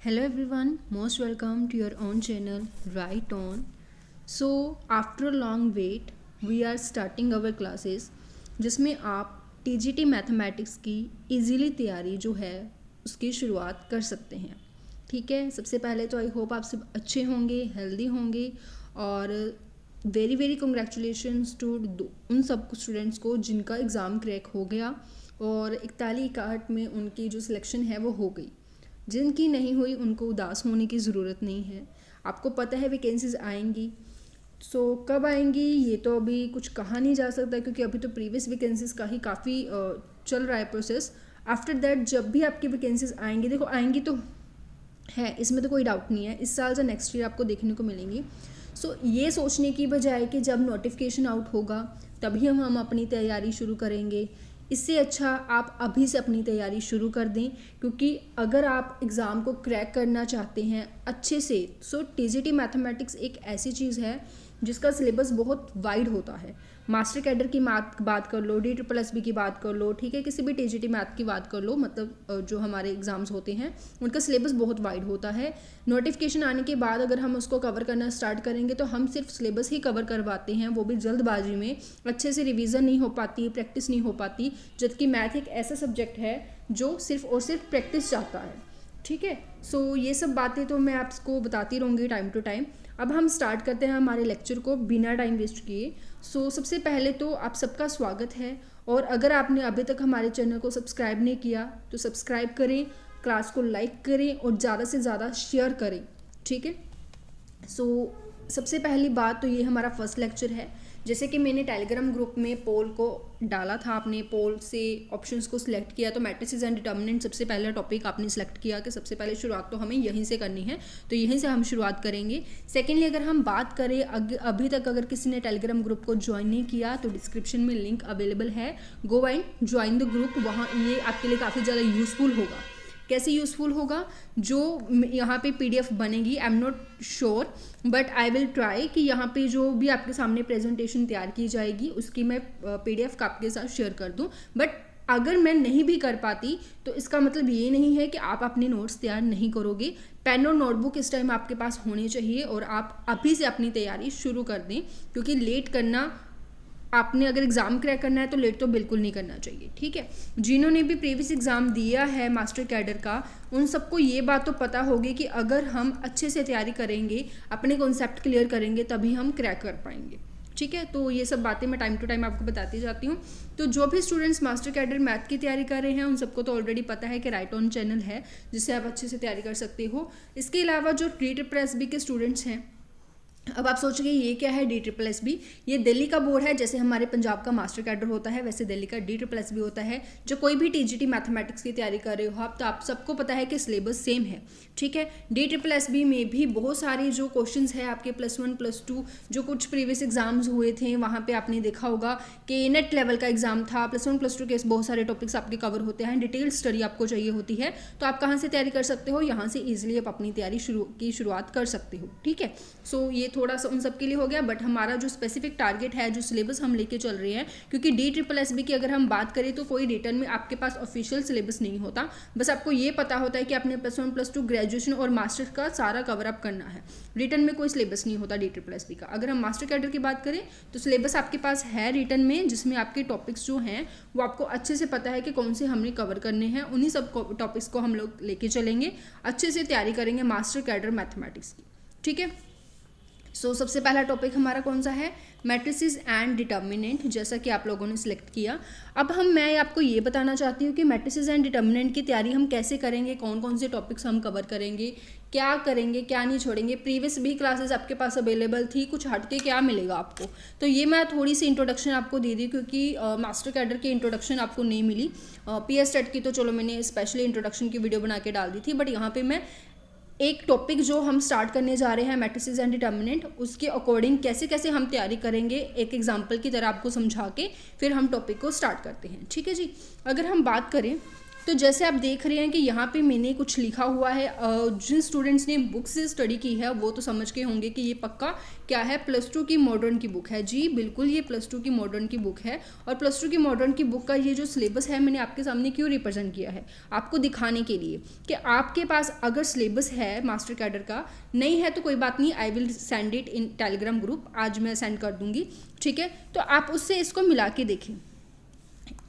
Hello everyone, most welcome to your own channel Right On. So after a long wait, we are starting our classes जिसमें आप TGT mathematics की easily तैयारी जो है उसकी शुरुआत कर सकते हैं। ठीक है, सबसे पहले तो आई होप आप सब अच्छे होंगे, हेल्दी होंगे और वेरी वेरी कंग्रेचुलेशंस टू उन सब स्टूडेंट्स को जिनका एग्ज़ाम क्रैक हो गया और 41 में उनकी जो सिलेक्शन है वो हो गई। जिनकी नहीं हुई उनको उदास होने की ज़रूरत नहीं है। आपको पता है वैकेंसीज आएंगी, सो कब आएंगी ये तो अभी कुछ कहा नहीं जा सकता क्योंकि अभी तो प्रीवियस वैकेंसीज का ही काफ़ी चल रहा है प्रोसेस। आफ्टर दैट जब भी आपकी वैकेंसीज आएंगी, देखो आएंगी तो है, इसमें तो कोई डाउट नहीं है, इस साल या नेक्स्ट ईयर आपको देखने को मिलेंगी। सो ये सोचने की बजाय कि जब नोटिफिकेशन आउट होगा तभी हम अपनी तैयारी शुरू करेंगे, इससे अच्छा आप अभी से अपनी तैयारी शुरू कर दें। क्योंकि अगर आप एग्ज़ाम को क्रैक करना चाहते हैं अच्छे से, सो टीजीटी मैथमेटिक्स एक ऐसी चीज़ है जिसका सिलेबस बहुत वाइड होता है। मास्टर कैडर की बात कर लो, DSSB की बात कर लो, ठीक है, किसी भी टीजीटी मैथ की बात कर लो, मतलब जो हमारे एग्ज़ाम्स होते हैं उनका सिलेबस बहुत वाइड होता है। नोटिफिकेशन आने के बाद अगर हम उसको कवर करना स्टार्ट करेंगे तो हम सिर्फ सिलेबस ही कवर करवाते हैं, वो भी जल्दबाजी में, अच्छे से रिवीजन नहीं हो पाती, प्रैक्टिस नहीं हो पाती। जबकि मैथ एक ऐसा सब्जेक्ट है जो सिर्फ और सिर्फ प्रैक्टिस चाहता है। ठीक है, सो ये सब बातें तो मैं आपको बताती रहूँगी टाइम टू टाइम। अब हम स्टार्ट करते हैं हमारे लेक्चर को बिना टाइम वेस्ट किए। सो सबसे पहले तो आप सबका स्वागत है, और अगर आपने अभी तक हमारे चैनल को सब्सक्राइब नहीं किया तो सब्सक्राइब करें, क्लास को लाइक करें और ज़्यादा से ज़्यादा शेयर करें। ठीक है, सो सबसे पहली बात तो ये हमारा फर्स्ट लेक्चर है। जैसे कि मैंने टेलीग्राम ग्रुप में पोल को डाला था, आपने पोल से ऑप्शंस को सिलेक्ट किया तो मैट्रिसेस एंड डिटर्मिनेंट सबसे पहला टॉपिक आपने सिलेक्ट किया कि सबसे पहले शुरुआत तो हमें यहीं से करनी है, तो यहीं से हम शुरुआत करेंगे। सेकेंडली अगर हम बात करें, अभी तक अगर किसी ने टेलीग्राम ग्रुप को ज्वाइन नहीं किया तो डिस्क्रिप्शन में लिंक अवेलेबल है, go and join the group. वहाँ ये आपके लिए काफ़ी ज़्यादा यूज़फुल होगा। कैसे यूज़फुल होगा? जो यहाँ पे PDF बनेगी, I am not sure but I will try कि यहाँ पे जो भी आपके सामने प्रेजेंटेशन तैयार की जाएगी उसकी मैं PDF आपके साथ शेयर कर दूँ। बट अगर मैं नहीं भी कर पाती तो इसका मतलब ये नहीं है कि आप अपने नोट्स तैयार नहीं करोगे। पेन और नोटबुक इस टाइम आपके पास होने चाहिए और आप अभी से अपनी तैयारी शुरू कर दें, क्योंकि लेट करना, आपने अगर एग्ज़ाम क्रैक करना है तो लेट तो बिल्कुल नहीं करना चाहिए। ठीक है, जिन्होंने भी प्रीवियस एग्ज़ाम दिया है मास्टर कैडर का उन सबको ये बात तो पता होगी कि अगर हम अच्छे से तैयारी करेंगे, अपने कॉन्सेप्ट क्लियर करेंगे, तभी हम क्रैक कर पाएंगे। ठीक है, तो ये सब बातें मैं टाइम टू टाइम आपको बताती जाती हूँ। तो जो भी स्टूडेंट्स मास्टर कैडर मैथ की तैयारी कर रहे हैं उन सबको तो ऑलरेडी पता है कि राइट ऑन चैनल है जिससे आप अच्छे से तैयारी कर सकते हो। इसके अलावा जो DSSB के स्टूडेंट्स हैं, अब आप सोचोगे ये क्या है DSSB? ये दिल्ली का बोर्ड है। जैसे हमारे पंजाब का मास्टर कैडर होता है वैसे दिल्ली का DSSB होता है। जो कोई भी TGT मैथमेटिक्स की तैयारी कर रहे हो आप, तो आप सबको पता है कि सिलेबस सेम है। ठीक है, DSSB में भी बहुत सारे जो क्वेश्चंस है आपके +1 +2 जो कुछ प्रीवियस एग्जाम्स हुए थे वहाँ पे आपने देखा होगा कि नेट लेवल का एग्जाम था, +1 +2 के बहुत सारे टॉपिक्स आपके कवर होते हैं। डिटेल स्टडी आपको चाहिए होती है तो आप कहाँ से तैयारी कर सकते हो? यहाँ से ईजिली आप अपनी तैयारी शुरुआत कर सकते हो। ठीक है, सो ये थोड़ा सा उन सब के लिए हो गया। बट हमारा जो स्पेसिफिक टारगेट है, जो सिलेबस हम लेके चल रहे हैं, क्योंकि DSSB की अगर हम बात करें तो कोई रिटर्न में आपके पास ऑफिशियल सिलेबस नहीं होता, बस आपको ये पता होता है कि आपने +1 +2 ग्रेजुएशन और मास्टर का सारा कवर अप करना है। रिटर्न में कोई सिलेबस नहीं होता DSSB का। अगर हम मास्टर कैडर की बात करें तो सिलेबस आपके पास है रिटर्न में, जिसमें आपके टॉपिक्स जो हैं वो आपको अच्छे से पता है कि कौन से हमने कवर करने हैं। उन्हीं सब टॉपिक्स को हम लोग लेके चलेंगे, अच्छे से तैयारी करेंगे मास्टर कैडर मैथमेटिक्स की। ठीक है, सो सबसे पहला टॉपिक हमारा कौन सा है? मैट्रिसेस एंड डिटर्मिनेंट, जैसा कि आप लोगों ने सिलेक्ट किया। अब मैं आपको ये बताना चाहती हूँ कि मैट्रिसेस एंड डिटर्मिनेंट की तैयारी हम कैसे करेंगे, कौन कौन से टॉपिक्स हम कवर करेंगे, क्या करेंगे, क्या नहीं छोड़ेंगे। प्रीवियस भी क्लासेस आपके पास अवेलेबल थी, कुछ हटके क्या मिलेगा आपको, तो ये मैं थोड़ी सी इंट्रोडक्शन आपको दे दी, क्योंकि मास्टर कैडर की इंट्रोडक्शन आपको नहीं मिली। PS टेट की तो चलो मैंने स्पेशली इंट्रोडक्शन की वीडियो बना के डाल दी थी, बट यहाँ पर मैं एक टॉपिक जो हम स्टार्ट करने जा रहे हैं मैट्रिसेस एंड डिटर्मिनेंट, उसके अकॉर्डिंग कैसे कैसे हम तैयारी करेंगे एक एग्जांपल की तरह आपको समझा के फिर हम टॉपिक को स्टार्ट करते हैं। ठीक है जी, अगर हम बात करें तो जैसे आप देख रहे हैं कि यहाँ पे मैंने कुछ लिखा हुआ है, जिन स्टूडेंट्स ने बुक से स्टडी की है वो तो समझ के होंगे कि ये पक्का क्या है, +2 की मॉडर्न की बुक है। जी बिल्कुल, ये +2 की मॉडर्न की बुक है। और +2 की मॉडर्न की बुक का ये जो सिलेबस है मैंने आपके सामने क्यों रिप्रेजेंट किया है, आपको दिखाने के लिए कि आपके पास अगर सिलेबस है मास्टर कैडर का, नहीं है तो कोई बात नहीं, I will send it in Telegram group, आज मैं सेंड कर दूंगी, ठीक है। तो आप उससे इसको मिला के देखें,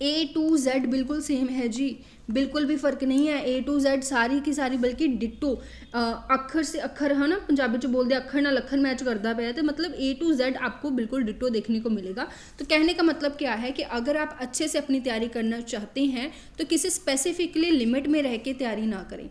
A to Z बिल्कुल सेम है जी, बिल्कुल भी फ़र्क नहीं है। A to Z सारी की सारी बल्कि डिट्टो, अखर से अखर है ना, पंजाबी च बोलते अखर नाल अखर मैच करता पाया, तो मतलब A to Z आपको बिल्कुल डिट्टो देखने को मिलेगा। तो कहने का मतलब क्या है कि अगर आप अच्छे से अपनी तैयारी करना चाहते हैं तो किसी स्पेसिफिकली लिमिट में रह के तैयारी ना करें।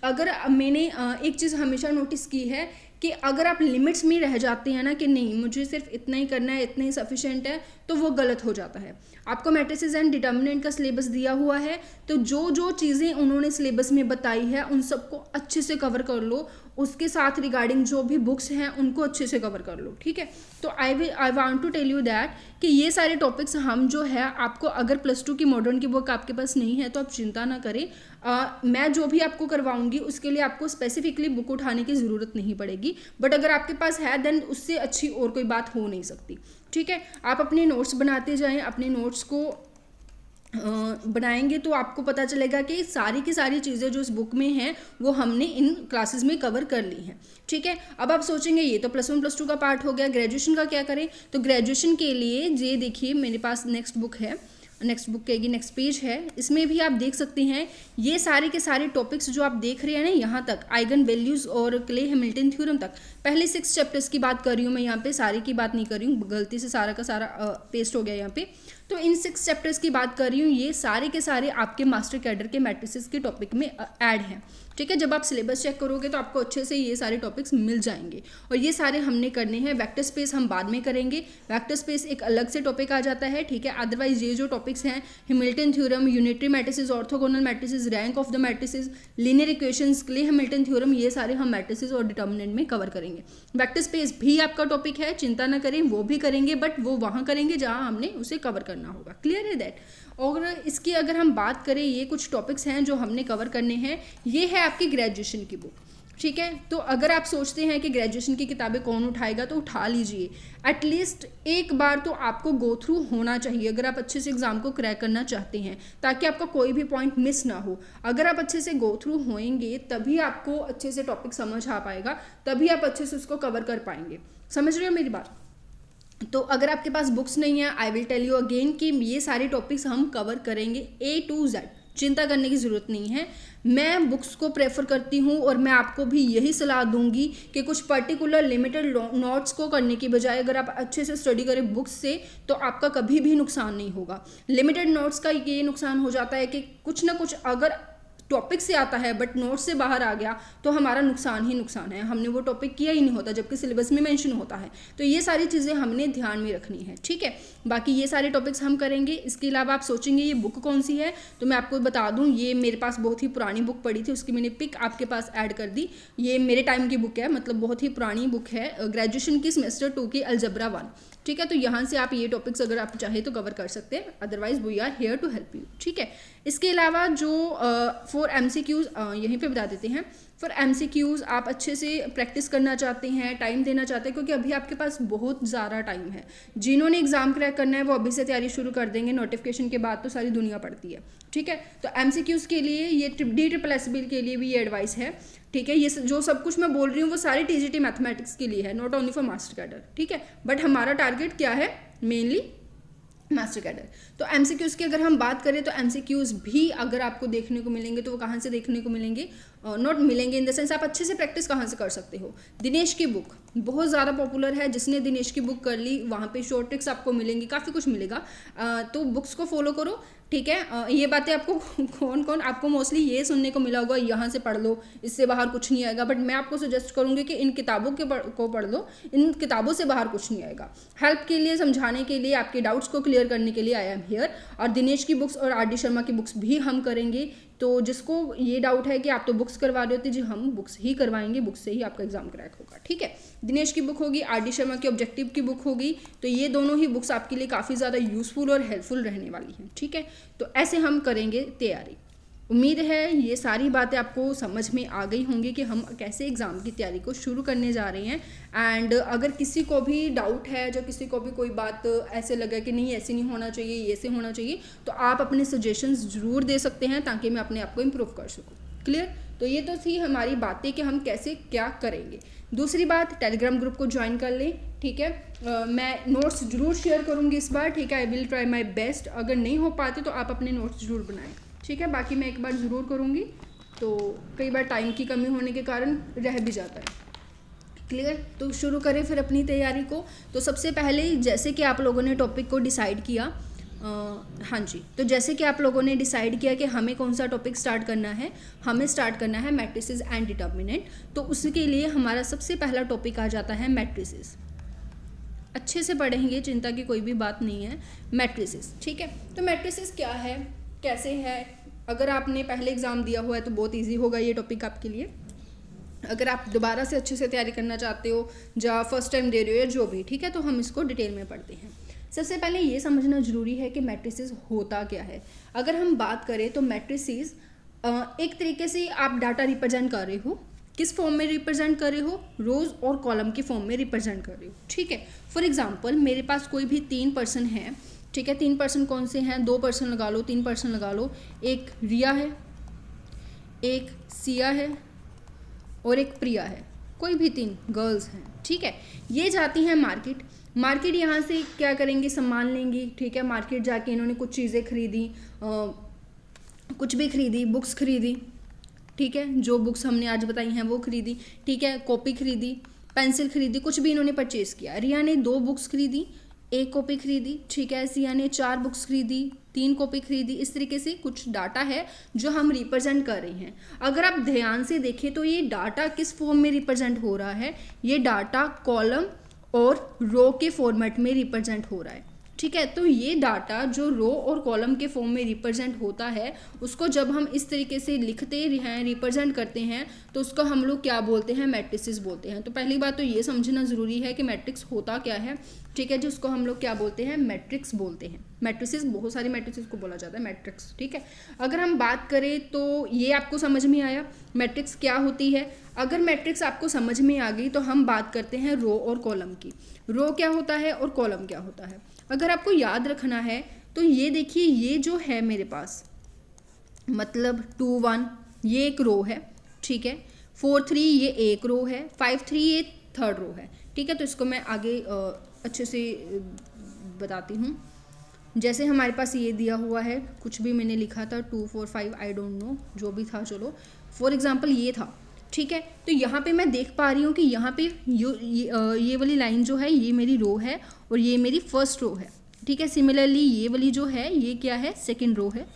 अगर मैंने एक चीज़ हमेशा नोटिस की है कि अगर आप लिमिट्स में रह जाते हैं ना कि नहीं मुझे सिर्फ इतना ही करना है, इतना ही सफिशेंट है, तो वो गलत हो जाता है। आपको मैट्रिसेस एंड डिटर्मिनेंट का सिलेबस दिया हुआ है, तो जो जो चीज़ें उन्होंने सिलेबस में बताई है उन सबको अच्छे से कवर कर लो, उसके साथ रिगार्डिंग जो भी बुक्स हैं उनको अच्छे से कवर कर लो, ठीक है। तो I want to tell you that कि ये सारे टॉपिक्स हम जो है आपको, अगर +2 की मॉडर्न की बुक आपके पास नहीं है तो आप चिंता ना करें, मैं जो भी आपको करवाऊंगी उसके लिए आपको स्पेसिफिकली बुक उठाने की ज़रूरत नहीं पड़ेगी, बट अगर आपके पास है देन उससे अच्छी और कोई बात हो नहीं सकती, ठीक है। आप अपने नोट्स बनाते जाएं, अपने नोट्स को बनाएंगे तो आपको पता चलेगा कि सारी की सारी चीज़ें जो इस बुक में हैं वो हमने इन क्लासेस में कवर कर ली हैं, ठीक है। अब आप सोचेंगे ये तो +1 +2 का पार्ट हो गया, ग्रेजुएशन का क्या करें। तो ग्रेजुएशन के लिए ये देखिए मेरे पास नेक्स्ट बुक है, नेक्स्ट बुक कहेगी नेक्स्ट पेज है, इसमें भी आप देख सकते हैं ये सारे के सारे टॉपिक्स जो आप देख रहे हैं ना, यहाँ तक आइगन वैल्यूज़ और क्ले हैमिल्टन थ्योरम तक, पहले 6 चैप्टर्स की बात कर रही हूँ मैं, यहाँ पे सारे की बात नहीं कर रही हूँ, गलती से सारा का सारा पेस्ट हो गया यहाँ पे। तो इन 6 चैप्टर्स की बात कर रही हूँ, ये सारे के सारे आपके मास्टर कैडर के मैट्रिसेस के टॉपिक में ऐड हैं, ठीक है। जब आप सिलेबस चेक करोगे तो आपको अच्छे से ये सारे टॉपिक्स मिल जाएंगे, और ये सारे हमने करने हैं। वेक्टर स्पेस हम बाद में करेंगे, वेक्टर स्पेस एक अलग से टॉपिक आ जाता है, ठीक है। अदरवाइज ये जो टॉपिक्स हैं, Hamilton theorem, unitary matrices, orthogonal matrices, rank of the matrices, linear equations, clay Hamilton theorem, ये सारे हम मैट्रिसेस और डिटर्मिनेंट में कवर करेंगे। वेक्टर स्पेस भी आपका टॉपिक है, चिंता ना करें, वो भी करेंगे, बट वो वहाँ करेंगे जहाँ हमने उसे कवर करना होगा, क्लियर है दैट। और इसकी अगर हम बात करें, ये कुछ टॉपिक्स हैं जो हमने कवर करने हैं, ये है आपकी ग्रेजुएशन की बुक, ठीक है। तो अगर आप सोचते हैं कि ग्रेजुएशन की किताबें कौन उठाएगा तो उठा लीजिए, एटलीस्ट एक बार तो आपको गो थ्रू होना चाहिए अगर आप अच्छे से एग्ज़ाम को क्रैक करना चाहते हैं, ताकि आपका कोई भी पॉइंट मिस ना हो। अगर आप अच्छे से गो थ्रू होएंगे तभी आपको अच्छे से टॉपिक समझ आ पाएगा, तभी आप अच्छे से उसको कवर कर पाएंगे। समझ रहे हो मेरी बात। तो अगर आपके पास बुक्स नहीं है, I will tell you again कि ये सारे टॉपिक्स हम कवर करेंगे A to Z, चिंता करने की ज़रूरत नहीं है। मैं बुक्स को प्रेफर करती हूँ और मैं आपको भी यही सलाह दूंगी कि कुछ पर्टिकुलर लिमिटेड नोट्स को करने की बजाय अगर आप अच्छे से स्टडी करें बुक्स से तो आपका कभी भी नुकसान नहीं होगा। लिमिटेड नोट्स का ये नुकसान हो जाता है कि कुछ ना कुछ अगर टॉपिक से आता है बट नोट से बाहर आ गया तो हमारा नुकसान ही नुकसान है, हमने वो टॉपिक किया ही नहीं होता जबकि सिलेबस में मेंशन होता है। तो ये सारी चीज़ें हमने ध्यान में रखनी है, ठीक है। बाकी ये सारे टॉपिक्स हम करेंगे। इसके अलावा आप सोचेंगे ये बुक कौन सी है, तो मैं आपको बता दूं ये मेरे पास बहुत ही पुरानी बुक पड़ी थी, उसकी मैंने पिक आपके पास ऐड कर दी। ये मेरे टाइम की बुक है, मतलब बहुत ही पुरानी बुक है, ग्रेजुएशन की सेमेस्टर 2 की अलजबरा 1, ठीक है। तो यहाँ से आप ये टॉपिक्स अगर आप चाहे तो कवर कर सकते हैं, otherwise we are here to help you, ठीक है। इसके अलावा जो फॉर MCQs यहीं पे बता देते हैं। फॉर MCQs आप अच्छे से प्रैक्टिस करना चाहते हैं, टाइम देना चाहते हैं, क्योंकि अभी आपके पास बहुत ज़्यादा टाइम है। जिन्होंने एग्जाम क्रैक करना है वो अभी से तैयारी शुरू कर देंगे, नोटिफिकेशन के बाद तो सारी दुनिया पढ़ती है, ठीक है। तो MCQs के लिए ये DSSS के लिए भी ये एडवाइस है, ठीक है। ये जो सब कुछ मैं बोल रही हूँ वो सारी TGT मैथमेटिक्स के लिए है, not only for master cadre, ठीक है। बट हमारा टारगेट क्या है, मेनली मास्टर कैडर। तो MCQs की अगर हम बात करें तो MCQs भी अगर आपको देखने को मिलेंगे तो वो कहाँ से देखने को मिलेंगे, नॉट मिलेंगे इन द सेंस आप अच्छे से प्रैक्टिस कहाँ से कर सकते हो। दिनेश की बुक बहुत ज़्यादा पॉपुलर है, जिसने दिनेश की बुक कर ली वहाँ पे शॉर्ट ट्रिक्स आपको मिलेंगी, काफ़ी कुछ मिलेगा। तो बुक्स को फॉलो करो, ठीक है। ये बातें आपको कौन आपको मोस्टली ये सुनने को मिला होगा, यहाँ से पढ़ लो इससे बाहर कुछ नहीं आएगा, बट मैं आपको सजेस्ट करूँगी कि इन किताबों को पढ़ लो, इन किताबों से बाहर कुछ नहीं आएगा। हेल्प के लिए, समझाने के लिए, आपके डाउट्स को क्लियर करने के लिए आई एम हियर। और दिनेश की बुक्स और RD शर्मा की बुक्स भी हम करेंगे। तो जिसको ये डाउट है कि आप तो बुक्स करवा रहे होते, जी हम बुक्स ही करवाएंगे, बुक्स से ही आपका एग्जाम क्रैक होगा, ठीक है। दिनेश की बुक होगी, RD शर्मा की ऑब्जेक्टिव की बुक होगी, तो ये दोनों ही बुक्स आपके लिए काफ़ी ज़्यादा यूज़फुल और हेल्पफुल रहने वाली हैं, ठीक है। तो ऐसे हम करेंगे तैयारी। उम्मीद है ये सारी बातें आपको समझ में आ गई होंगी कि हम कैसे एग्ज़ाम की तैयारी को शुरू करने जा रहे हैं। एंड अगर किसी को भी डाउट है, जो किसी को भी कोई बात ऐसे लगे कि नहीं ऐसे नहीं होना चाहिए, ये ऐसे होना चाहिए, तो आप अपने सजेशंस ज़रूर दे सकते हैं ताकि मैं अपने आप को इम्प्रूव कर सकूँ। क्लियर? तो ये तो थी हमारी बातें कि हम कैसे क्या करेंगे। दूसरी बात, टेलीग्राम ग्रुप को ज्वाइन कर लें, ठीक है। मैं नोट्स ज़रूर शेयर करूँगी इस बार, ठीक है। I will try my best. अगर नहीं हो पाते तो आप अपने नोट्स ज़रूर बनाएं, ठीक है। बाकी मैं एक बार ज़रूर करूँगी, तो कई बार टाइम की कमी होने के कारण रह भी जाता है। क्लियर? तो शुरू करें फिर अपनी तैयारी को। तो सबसे पहले जैसे कि आप लोगों ने टॉपिक को डिसाइड किया, हाँ जी, तो जैसे कि आप लोगों ने डिसाइड किया कि हमें कौन सा टॉपिक स्टार्ट करना है, हमें स्टार्ट करना है मैट्रिसेस एंड डिटर्मिनेंट। तो उसके लिए हमारा सबसे पहला टॉपिक आ जाता है मैट्रिसेस। अच्छे से पढ़ेंगे, चिंता की कोई भी बात नहीं है। मैट्रिसेस, ठीक है। तो मैट्रिसेस क्या है, कैसे है, अगर आपने पहले एग्ज़ाम दिया हुआ है तो बहुत ईजी होगा ये टॉपिक आपके लिए। अगर आप दोबारा से अच्छे से तैयारी करना चाहते हो, या फर्स्ट टाइम दे रहे हो या जो भी, ठीक है, तो हम इसको डिटेल में पढ़ते हैं। सबसे पहले ये समझना ज़रूरी है कि मैट्रिसेस होता क्या है। अगर हम बात करें तो मैट्रिसेस एक तरीके से आप डाटा रिप्रेजेंट कर रहे हो। किस फॉर्म में रिप्रेजेंट कर रहे हो? रोज़ और कॉलम की फॉर्म में रिप्रेजेंट कर रहे हो, ठीक है। फॉर एग्जांपल मेरे पास कोई भी 3 पर्सन है, ठीक है। 3 पर्सन कौन से हैं? 2 पर्सन लगा लो, 3 पर्सन लगा लो। एक रिया है, एक सिया है और एक प्रिया है। कोई भी 3 गर्ल्स हैं, ठीक है। ये जाती हैं मार्केट यहाँ से क्या करेंगे? सामान लेंगी, ठीक है। मार्केट जाके इन्होंने कुछ चीज़ें खरीदी, कुछ भी खरीदी, बुक्स खरीदी, ठीक है। जो बुक्स हमने आज बताई हैं वो खरीदी, ठीक है। कॉपी खरीदी, पेंसिल खरीदी, कुछ भी इन्होंने परचेज़ किया। रिया ने 2 बुक्स खरीदी, 1 कॉपी खरीदी, ठीक है। सिया ने 4 बुक्स खरीदी, 3 कॉपी खरीदी। इस तरीके से कुछ डाटा है जो हम रिप्रेजेंट कर रहे हैं। अगर आप ध्यान से देखें तो ये डाटा किस फॉर्म में रिप्रेजेंट हो रहा है? ये डाटा कॉलम और रो के फॉर्मेट में रिप्रेजेंट हो रहा है, ठीक है। तो ये डाटा जो रो और कॉलम के फॉर्म में रिप्रेजेंट होता है, उसको जब हम इस तरीके से लिखते हैं, रिप्रेजेंट करते हैं, तो उसको हम लोग क्या बोलते हैं? मैट्रिसेस बोलते हैं। तो पहली बात तो ये समझना ज़रूरी है कि मैट्रिक्स होता क्या है, ठीक है। जिसको हम लोग क्या बोलते हैं? मैट्रिक्स बोलते हैं। मैट्रिसेस, बहुत सारी मैट्रिसेस को बोला जाता है मैट्रिक्स, ठीक है। अगर हम बात करें तो ये आपको समझ में आया मैट्रिक्स क्या होती है। अगर मैट्रिक्स आपको समझ में आ गई तो हम बात करते हैं रो और कॉलम की। रो क्या होता है और कॉलम क्या होता है? अगर आपको याद रखना है तो ये देखिए, ये जो है मेरे पास, मतलब 2 1 ये एक रो है, ठीक है। 4 3 ये एक रो है, 5 3 ये थर्ड रो है, ठीक है। तो इसको मैं आगे अच्छे से बताती हूँ। जैसे हमारे पास ये दिया हुआ है, कुछ भी मैंने लिखा था 2 4 5, आई डोंट नो, जो भी था, चलो फॉर एग्जांपल ये था, ठीक है। तो यहाँ पे मैं देख पा रही हूँ कि यहाँ पे ये वाली लाइन जो है ये मेरी रो है और ये मेरी फर्स्ट रो है, ठीक है। सिमिलरली ये वाली जो है ये क्या है? सेकंड रो है,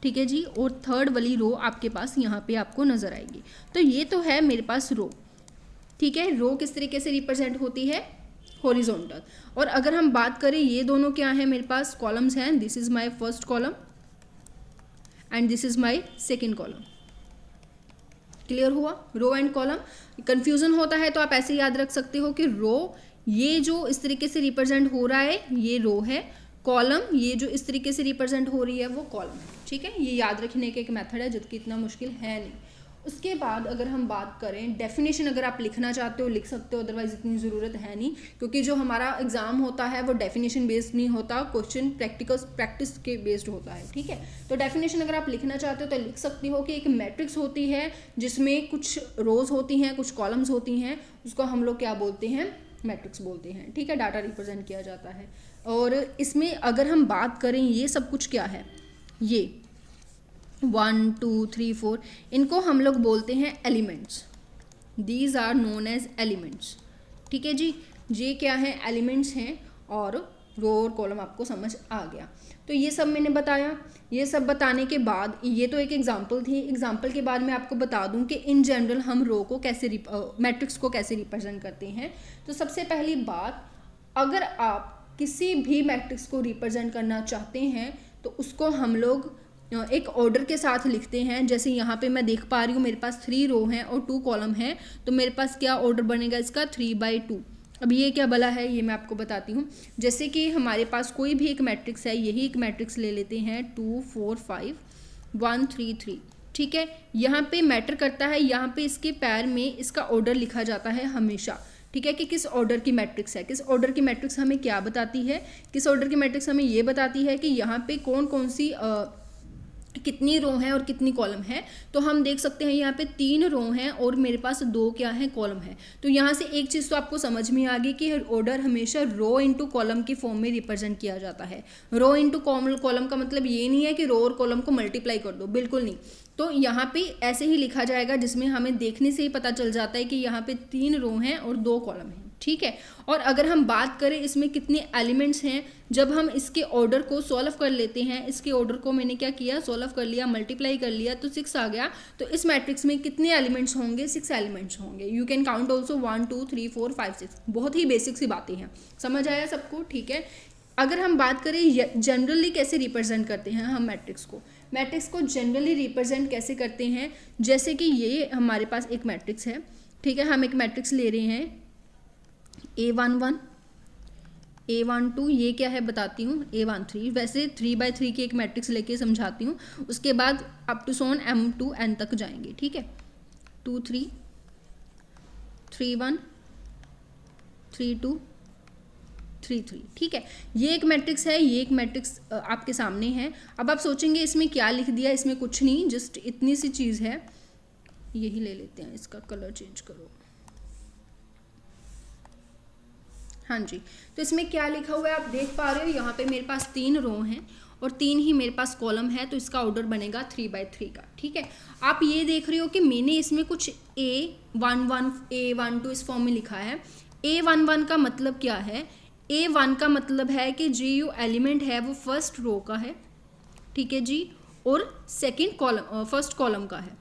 ठीक है जी। और थर्ड वाली रो आपके पास यहाँ पे आपको नज़र आएगी। तो ये तो है मेरे पास रो, ठीक है। रो किस तरीके से रिप्रेजेंट होती है? हॉरिजॉन्टल। और अगर हम बात करें, ये दोनों क्या है मेरे पास? कॉलम्स हैं। This is my first column and this is my second column. Clear हुआ? Row and column. कंफ्यूजन होता है तो आप ऐसे याद रख सकते हो कि रो ये जो इस तरीके से रिप्रेजेंट हो रहा है ये रो है, कॉलम ये जो इस तरीके से रिप्रेजेंट हो रही है वो कॉलम है, ठीक है। ये याद रखने का एक मेथड है, जबकि इतना मुश्किल है नहीं। उसके बाद अगर हम बात करें डेफिनेशन, अगर आप लिखना चाहते हो लिख सकते हो, अदरवाइज इतनी ज़रूरत है नहीं, क्योंकि जो हमारा एग्जाम होता है वो डेफिनेशन बेस्ड नहीं होता, क्वेश्चन प्रैक्टिस के बेस्ड होता है, ठीक है। तो डेफिनेशन अगर आप लिखना चाहते हो तो लिख सकती हो कि एक मैट्रिक्स होती है जिसमें कुछ रोज होती हैं, कुछ कॉलम्स होती हैं, उसको हम लोग क्या बोलते हैं? मैट्रिक्स बोलते हैं, ठीक है। डाटा रिप्रेजेंट किया जाता है। और इसमें अगर हम बात करें, ये सब कुछ क्या है? ये 1 2 3 4 इनको हम लोग बोलते हैं elements. These are known as elements, ठीक है जी। ये क्या है? एलिमेंट्स हैं। और रो और कॉलम आपको समझ आ गया। तो ये सब मैंने बताया। ये सब बताने के बाद, ये तो एक एग्जांपल थी। एग्जांपल के बाद मैं आपको बता दूं कि इन जनरल हम रो को कैसे मैट्रिक्स को कैसे रिप्रेजेंट करते हैं। तो सबसे पहली बात, अगर आप किसी भी मैट्रिक्स को रिप्रेजेंट करना चाहते हैं तो उसको हम लोग एक ऑर्डर के साथ लिखते हैं। जैसे यहाँ पे मैं देख पा रही हूँ मेरे पास 3 रो हैं और 2 कॉलम हैं, तो मेरे पास क्या ऑर्डर बनेगा इसका? 3/2। अब ये क्या भला है ये मैं आपको बताती हूँ। जैसे कि हमारे पास कोई भी एक मैट्रिक्स है, यही एक मैट्रिक्स ले लेते हैं 2 4 5 1 3 3, ठीक है, यहाँ पे मैटर करता है, यहाँ पे इसके पैर में इसका ऑर्डर लिखा जाता है हमेशा, ठीक है, कि किस ऑर्डर की मैट्रिक्स है। किस ऑर्डर की मैट्रिक्स हमें क्या बताती है, किस ऑर्डर की मैट्रिक्स हमें ये बताती है कि यहाँ पे कौन कौन सी कितनी रो हैं और कितनी कॉलम है। तो हम देख सकते हैं यहाँ पे 3 रो हैं और मेरे पास 2 क्या है, कॉलम है। तो यहाँ से एक चीज़ तो आपको समझ में आ गई कि ऑर्डर हमेशा रो इनटू कॉलम की फॉर्म में रिप्रेजेंट किया जाता है। रो इनटू कॉलम का मतलब ये नहीं है कि रो और कॉलम को मल्टीप्लाई कर दो, बिल्कुल नहीं। तो यहाँ पे ऐसे ही लिखा जाएगा जिसमें हमें देखने से ही पता चल जाता है कि यहाँ पे 3 रो हैं और 2 कॉलम हैं, ठीक है। और अगर हम बात करें इसमें कितने एलिमेंट्स हैं, जब हम इसके ऑर्डर को सॉल्व कर लेते हैं, इसके ऑर्डर को मैंने क्या किया, सॉल्व कर लिया, मल्टीप्लाई कर लिया तो 6 आ गया। तो इस मैट्रिक्स में कितने एलिमेंट्स होंगे, 6 एलिमेंट्स होंगे। You can count also 1 2 3 4 5 6। बहुत ही बेसिक सी बातें हैं, समझ आया सबको, ठीक है। अगर हम बात करें जनरली कैसे रिप्रेजेंट करते हैं हम मैट्रिक्स को जनरली रिप्रेजेंट कैसे करते हैं, जैसे कि ये हमारे पास एक मैट्रिक्स है, ठीक है। हम एक मैट्रिक्स ले रहे हैं A11 A12, ये क्या है बताती हूँ, A13। वैसे 3x3 की एक मैट्रिक्स लेके समझाती हूँ, उसके बाद अप टू सोन M2N तक जाएंगे, ठीक है। 2 3 3 1 3 2 3 3, ठीक है। ये एक मैट्रिक्स है, ये एक मैट्रिक्स आपके सामने है। अब आप सोचेंगे इसमें क्या लिख दिया, इसमें कुछ नहीं, जस्ट इतनी सी चीज़ है। यही ले लेते हैं, इसका कलर चेंज करो, हाँ जी। तो इसमें क्या लिखा हुआ है आप देख पा रहे हो, यहाँ पे मेरे पास 3 रो हैं और 3 ही मेरे पास कॉलम है, तो इसका ऑर्डर बनेगा 3x3 का, ठीक है। आप ये देख रहे हो कि मैंने इसमें कुछ A11 A12 इस फॉर्म में लिखा है। A11 का मतलब क्या है, A1 का मतलब है कि जो एलिमेंट है वो फर्स्ट रो का है, ठीक है जी, और सेकंड कॉलम फर्स्ट कॉलम का है।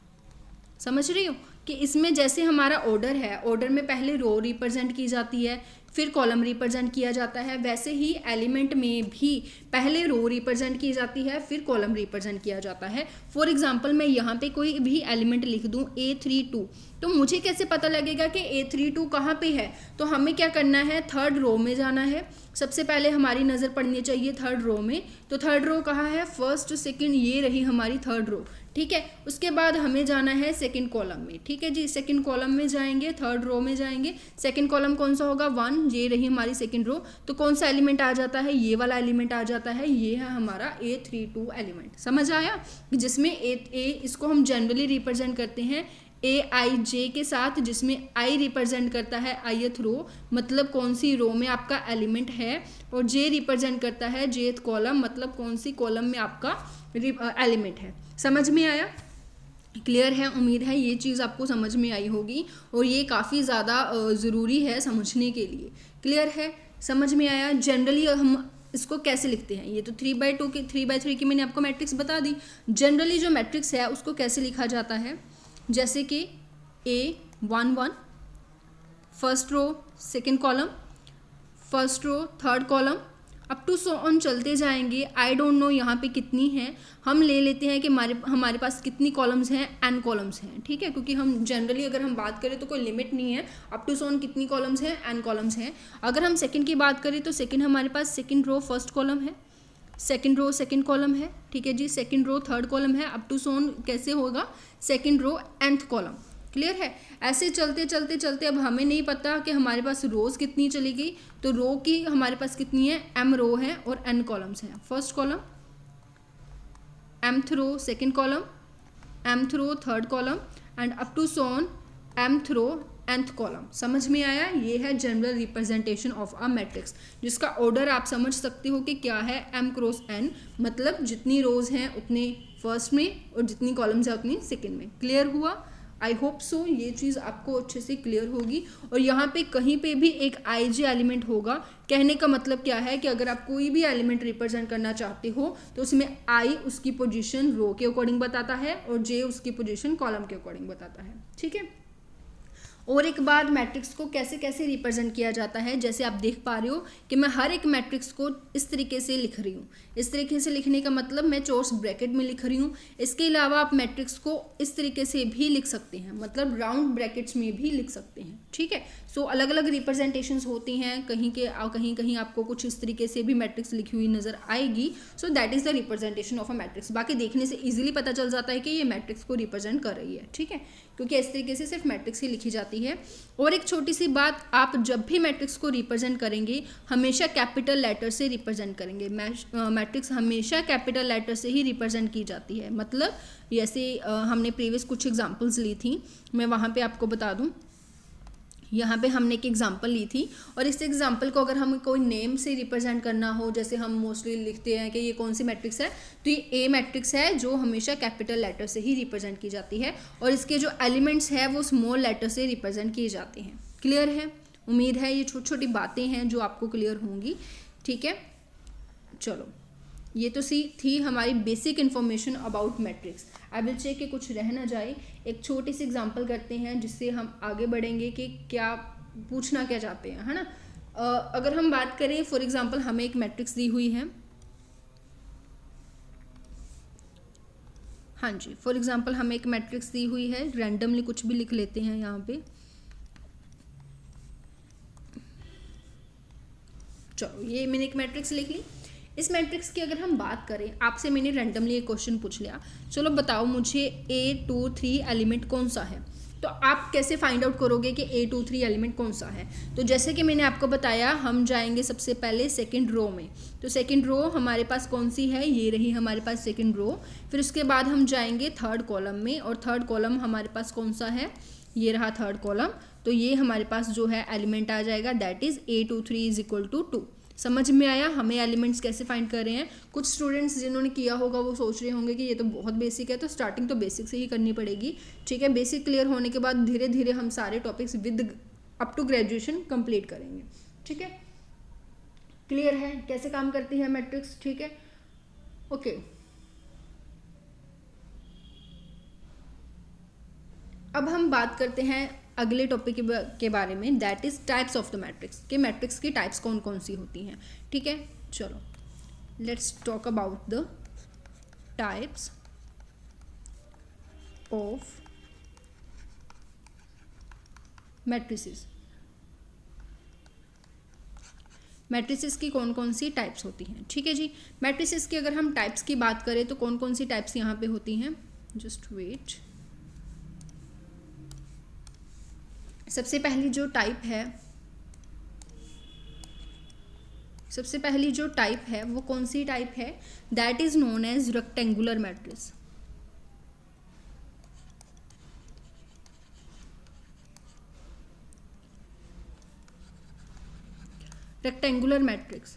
समझ रही हो कि इसमें जैसे हमारा ऑर्डर है, ऑर्डर में पहले रो रिप्रेजेंट की जाती है, फिर कॉलम रिप्रेजेंट किया जाता है, वैसे ही एलिमेंट में भी पहले रो रिप्रेजेंट की जाती है, फिर कॉलम रिप्रेजेंट किया जाता है। फॉर एग्जांपल मैं यहाँ पे कोई भी एलिमेंट लिख दूँ A32, तो मुझे कैसे पता लगेगा कि A32 कहाँ पे है। तो हमें क्या करना है, थर्ड रो में जाना है। सबसे पहले हमारी नज़र पड़नी चाहिए थर्ड रो में। तो थर्ड रो कहाँ है, फर्स्ट सेकंड, ये रही हमारी थर्ड रो, ठीक है। उसके बाद हमें जाना है सेकंड कॉलम में, ठीक है जी। सेकंड कॉलम में जाएंगे, थर्ड रो में जाएंगे। सेकंड कॉलम कौन सा होगा, 1, ये रही हमारी सेकंड रो। तो कौन सा एलिमेंट आ जाता है, ये वाला एलिमेंट आ जाता है, ये है हमारा A32 एलिमेंट। समझ आया, जिसमें इसको हम जनरली रिप्रेजेंट करते हैं AIJ के साथ, जिसमें I रिप्रेजेंट करता है ith रो, मतलब कौन सी रो में आपका एलिमेंट है, और J रिप्रेजेंट करता है jth कॉलम, मतलब कौन सी कॉलम में आपका एलिमेंट है। समझ में आया, क्लियर है, उम्मीद है ये चीज़ आपको समझ में आई होगी, और ये काफ़ी ज़्यादा ज़रूरी है समझने के लिए। क्लियर है, समझ में आया। जनरली हम इसको कैसे लिखते हैं, ये तो 3x3 की मैंने आपको मैट्रिक्स बता दी। जनरली जो मैट्रिक्स है उसको कैसे लिखा जाता है, जैसे कि A11 first row second column, first row third column, up to so on चलते जाएंगे। आई डोंट नो यहाँ पे कितनी हैं, हम ले लेते हैं कि हमारे पास कितनी कॉलम्स हैं, n कॉलम्स हैं, ठीक है, क्योंकि हम जनरली अगर हम बात करें तो कोई लिमिट नहीं है, अप टू सो ऑन कितनी कॉलम्स हैं, n कॉलम्स हैं। अगर हम सेकंड की बात करें तो सेकंड हमारे पास सेकंड रो फर्स्ट कॉलम है, सेकंड रो सेकंड कॉलम है, ठीक है जी। सेकंड रो थर्ड कॉलम है, अप टू सो ऑन कैसे होगा, second row nth column. Clear है, ऐसे चलते चलते चलते अब हमें नहीं पता कि हमारे पास रोज़ कितनी चली गई, तो रो की हमारे पास कितनी है, m रो है और n कॉलम्स हैं। First column, mth row second column, mth row third column, and up to so on mth row nth column. समझ में आया, ये है general representation of a matrix, जिसका ऑर्डर आप समझ सकते हो कि क्या है, m क्रॉस n, मतलब जितनी रोज हैं उतने फर्स्ट में और जितनी कॉलम्स हैं उतनी सेकंड में। क्लियर हुआ, आई होप सो ये चीज़ आपको अच्छे से क्लियर होगी। और यहाँ पे कहीं पे भी एक IJ एलिमेंट होगा, कहने का मतलब क्या है कि अगर आप कोई भी एलिमेंट रिप्रेजेंट करना चाहते हो तो उसमें I उसकी पोजीशन रो के अकॉर्डिंग बताता है और J उसकी पोजीशन कॉलम के अकॉर्डिंग बताता है, ठीक है। और एक बार मैट्रिक्स को कैसे कैसे रिप्रेजेंट किया जाता है, जैसे आप देख पा रहे हो कि मैं हर एक मैट्रिक्स को इस तरीके से लिख रही हूँ। इस तरीके से लिखने का मतलब मैं चौरस ब्रैकेट में लिख रही हूँ। इसके अलावा आप मैट्रिक्स को इस तरीके से भी लिख सकते हैं, मतलब राउंड ब्रैकेट्स में भी लिख सकते हैं, ठीक है। सो अलग अलग रिप्रेजेंटेशंस होती हैं, कहीं कहीं आपको कुछ इस तरीके से भी मैट्रिक्स लिखी हुई नज़र आएगी. So that is the representation of a matrix. बाकी देखने से ईजिली पता चल जाता है कि ये मैट्रिक्स को रिप्रेजेंट कर रही है, ठीक है, क्योंकि इस तरीके से सिर्फ मैट्रिक्स ही लिखी जाती है. और एक छोटी सी बात, आप जब भी मैट्रिक्स को रिप्रेजेंट करेंगे हमेशा कैपिटल लेटर से रिप्रेजेंट करेंगे. मैट्रिक्स हमेशा कैपिटल लेटर से ही रिप्रेजेंट की जाती है. मतलब जैसे हमने प्रीवियस कुछ एग्जांपल्स ली थी, मैं वहाँ पे आपको बता दूँ. यहाँ पे हमने एक एग्जांपल ली थी और इस एग्जांपल को अगर हमें कोई नेम से रिप्रेजेंट करना हो, जैसे हम मोस्टली लिखते हैं कि ये कौन सी मैट्रिक्स है, तो ये ए मैट्रिक्स है जो हमेशा कैपिटल लेटर से ही रिप्रेजेंट की जाती है और इसके जो एलिमेंट्स है वो स्मॉल लेटर से रिप्रेजेंट किए जाते हैं. क्लियर है? उम्मीद है ये छोटी छोटी बातें हैं जो आपको क्लियर होंगी. ठीक है, चलो ये तो थी हमारी basic information about matrix. I will check कि कुछ रह ना जाए. एक छोटी सी एग्जांपल करते हैं जिससे हम आगे बढ़ेंगे कि क्या पूछना क्या चाहते हैं, है ना. अगर हम बात करें फॉर एग्जांपल हमें एक मैट्रिक्स दी हुई है. हाँ जी, फॉर एग्जांपल हमें एक मैट्रिक्स दी हुई है. रैंडमली कुछ भी लिख लेते हैं यहाँ पे. चलो ये मैंने एक मैट्रिक्स लिख ली. इस मैट्रिक्स की अगर हम बात करें, आपसे मैंने रैंडमली एक क्वेश्चन पूछ लिया, चलो बताओ मुझे A23 एलिमेंट कौन सा है. तो आप कैसे फाइंड आउट करोगे कि A23 एलिमेंट कौन सा है. तो जैसे कि मैंने आपको बताया, हम जाएंगे सबसे पहले सेकंड रो में. तो सेकंड रो हमारे पास कौन सी है, ये रही हमारे पास सेकंड रो. फिर उसके बाद हम जाएंगे थर्ड कॉलम में और थर्ड कॉलम हमारे पास कौन सा है, ये रहा थर्ड कॉलम. तो ये हमारे पास जो है एलिमेंट आ जाएगा, that is A23 is equal to 2. समझ में आया हमें एलिमेंट्स कैसे फाइंड कर रहे हैं. कुछ स्टूडेंट्स जिन्होंने किया होगा वो सोच रहे होंगे कि ये तो बहुत बेसिक है, तो स्टार्टिंग तो बेसिक से ही करनी पड़ेगी. ठीक है, बेसिक क्लियर होने के बाद धीरे धीरे हम सारे topics with up to graduation complete करेंगे. ठीक है, क्लियर है कैसे काम करती है मैट्रिक्स. ठीक है, ओके. अब हम बात करते हैं अगले टॉपिक के बारे में, that is types of the matrix. के मैट्रिक्स की टाइप्स कौन कौन सी होती हैं. ठीक है, चलो let's talk about the types of matrices. Matrices की कौन कौन सी टाइप्स होती हैं. ठीक है जी, मैट्रिसेस की अगर हम टाइप्स की बात करें तो कौन कौन सी टाइप्स यहाँ पे होती हैं. Just wait. सबसे पहली जो टाइप है वो कौन सी टाइप है, that is known as rectangular matrix. Rectangular matrix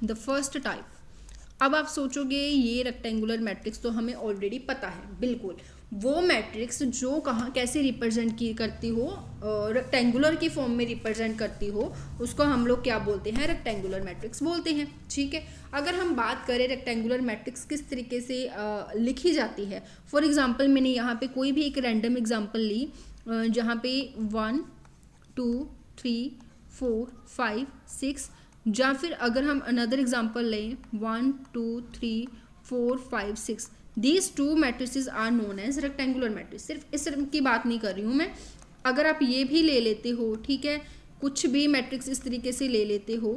the first type. अब आप सोचोगे ये रेक्टेंगुलर मैट्रिक्स तो हमें ऑलरेडी पता है. बिल्कुल, वो मैट्रिक्स जो कहाँ कैसे रिप्रेजेंट की करती हो, रेक्टेंगुलर की फॉर्म में रिप्रेजेंट करती हो, उसको हम लोग क्या बोलते हैं, रेक्टेंगुलर मैट्रिक्स बोलते हैं. ठीक है, अगर हम बात करें रेक्टेंगुलर मैट्रिक्स किस तरीके से लिखी जाती है, फॉर एग्जांपल मैंने यहाँ पे कोई भी एक रैंडम एग्जांपल ली, जहाँ पे 1 2 3 4 5 6, या फिर अगर हम अनदर एग्जांपल लें 1 2 3 4 5 6, these two matrices are known as rectangular matrix. सिर्फ इस की बात नहीं कर रही हूँ मैं, अगर आप ये भी ले लेते हो, ठीक है, कुछ भी मैट्रिक्स इस तरीके से ले लेते हो,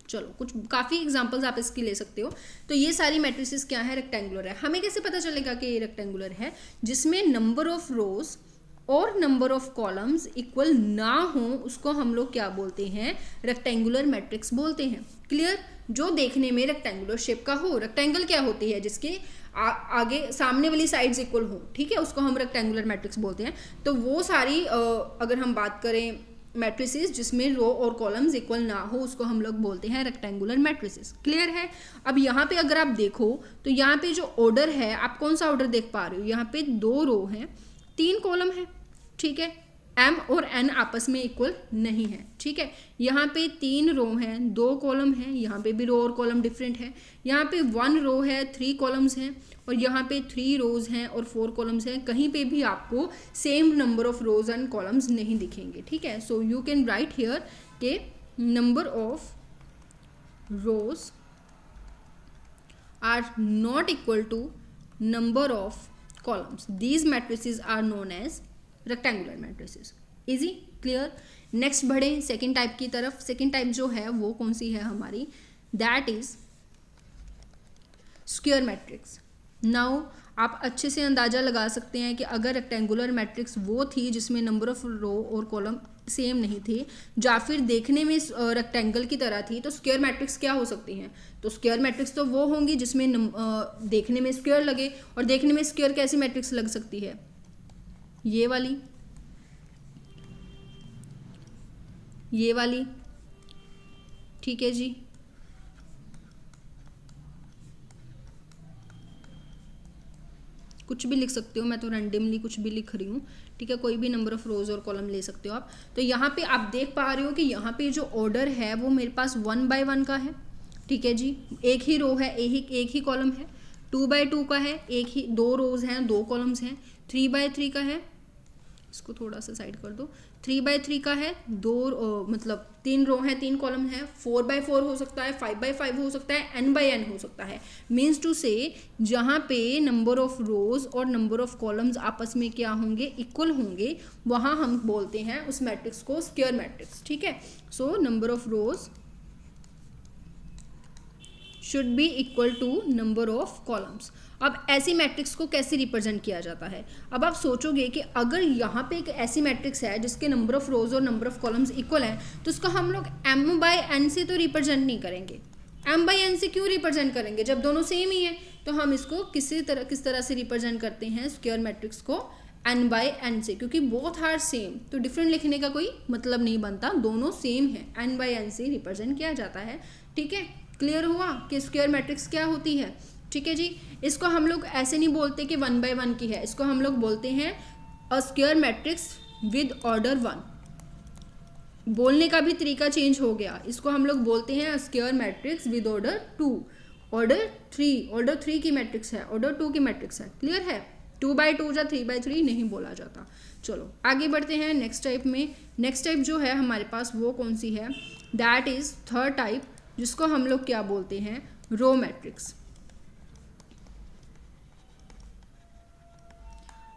चलो कुछ काफ़ी एग्जांपल्स आप इसकी ले सकते हो. तो ये सारी मैट्रिसेस क्या है, रेक्टेंगुलर है. हमें कैसे पता चलेगा कि ये रेक्टेंगुलर है, जिसमें नंबर ऑफ रोज और नंबर ऑफ कॉलम्स इक्वल ना हो उसको हम लोग क्या बोलते हैं, रेक्टेंगुलर मैट्रिक्स बोलते हैं. क्लियर, जो देखने में रेक्टेंगुलर शेप का हो. रेक्टेंगल क्या होती है, जिसके आगे सामने वाली साइड्स इक्वल हो, ठीक है, उसको हम रेक्टेंगुलर मैट्रिक्स बोलते हैं. तो वो सारी अगर हम बात करें मैट्रिसेस जिसमें रो और कॉलम्स इक्वल ना हो, उसको हम लोग बोलते हैं रेक्टेंगुलर मैट्रिसेस. क्लियर है. अब यहाँ पे अगर आप देखो तो यहाँ पे जो ऑर्डर है, आप कौन सा ऑर्डर देख पा रहे हो, यहाँ पे 2 रो हैं 3 कॉलम है. ठीक है, m और n आपस में इक्वल नहीं है. ठीक है, यहाँ पे 3 रो हैं 2 कॉलम हैं, यहाँ पे भी रो और कॉलम डिफरेंट है. यहाँ पे 1 रो है 3 कॉलम्स हैं और यहाँ पे 3 रोज हैं और 4 कॉलम्स हैं. कहीं पे भी आपको same number of rows and columns नहीं दिखेंगे. ठीक है, so you can write here के number of rows are not equal to number of columns. These matrices are known as rectangular matrices. Easy, clear. Next बढ़े second type की तरफ. Second type जो है वो कौन सी है हमारी, that is square matrix. Now आप अच्छे से अंदाज़ा लगा सकते हैं कि अगर रेक्टेंगुलर मैट्रिक्स वो थी जिसमें नंबर ऑफ रो और कॉलम सेम नहीं थे, या फिर देखने में रेक्टेंगल की तरह थी, तो स्क्वायर मैट्रिक्स क्या हो सकती हैं. तो स्क्वायर मैट्रिक्स तो वो होंगी जिसमें देखने में स्क्वायर लगे. और देखने में स्क्वायर कैसी मैट्रिक्स लग सकती है, ये वाली, ये वाली. ठीक है जी. कुछ भी लिख सकते हो, मैं तो रैंडमली कुछ भी लिख रही हूँ. ठीक है, कोई भी नंबर ऑफ रोज और कॉलम ले सकते हो आप. तो यहाँ पे आप देख पा रहे हो कि यहाँ पे जो ऑर्डर है वो मेरे पास 1 by 1 का है. ठीक है जी. एक ही रो है, एक ही कॉलम है. 2 by 2 का है, एक ही 2 रोज हैं, 2 कॉलम्स हैं. 3 by 3 का है, इसको थोड़ा सा साइड कर दो. 3 by 3 का है, 2 मतलब 3 रो है, 3 कॉलम है. 4 by 4 हो सकता है, 5 by 5 हो सकता है, n by n हो सकता है. मीन्स टू से जहाँ पे नंबर ऑफ रोज और नंबर ऑफ कॉलम्स आपस में क्या होंगे, इक्वल होंगे, वहाँ हम बोलते हैं उस मैट्रिक्स को स्क्वायर मैट्रिक्स. ठीक है. So number of rows should be equal to number of columns. अब ऐसी मैट्रिक्स को कैसे रिप्रेजेंट किया जाता है. अब आप सोचोगे कि अगर यहाँ पे एक ऐसी मैट्रिक्स है जिसके नंबर ऑफ रोज और नंबर ऑफ कॉलम्स इक्वल हैं, तो उसको हम लोग m by n से तो रिप्रेजेंट नहीं करेंगे. m by n से क्यों रिप्रेजेंट करेंगे जब दोनों सेम ही है. तो हम इसको किस तरह से रिप्रेजेंट करते हैं स्क्वायर मैट्रिक्स को, n by n से, क्योंकि बोथ आर सेम. तो डिफरेंट लिखने का कोई मतलब नहीं बनता, दोनों सेम है, n by n से रिप्रेजेंट किया जाता है. ठीक है, क्लियर हुआ कि स्क्वायर मैट्रिक्स क्या होती है. ठीक है जी. इसको हम लोग ऐसे नहीं बोलते कि 1 by 1 की है, इसको हम लोग बोलते हैं a square matrix with order 1. बोलने का भी तरीका चेंज हो गया. इसको हम लोग बोलते हैं a square matrix with order 2, order 3 की मैट्रिक्स है, ऑर्डर 2 की मैट्रिक्स है. क्लियर है. 2 by 2 या 3 by 3 नहीं बोला जाता. चलो आगे बढ़ते हैं नेक्स्ट टाइप में. नेक्स्ट टाइप जो है हमारे पास वो कौन सी है, दैट इज थर्ड टाइप, जिसको हम लोग क्या बोलते हैं, रो मैट्रिक्स.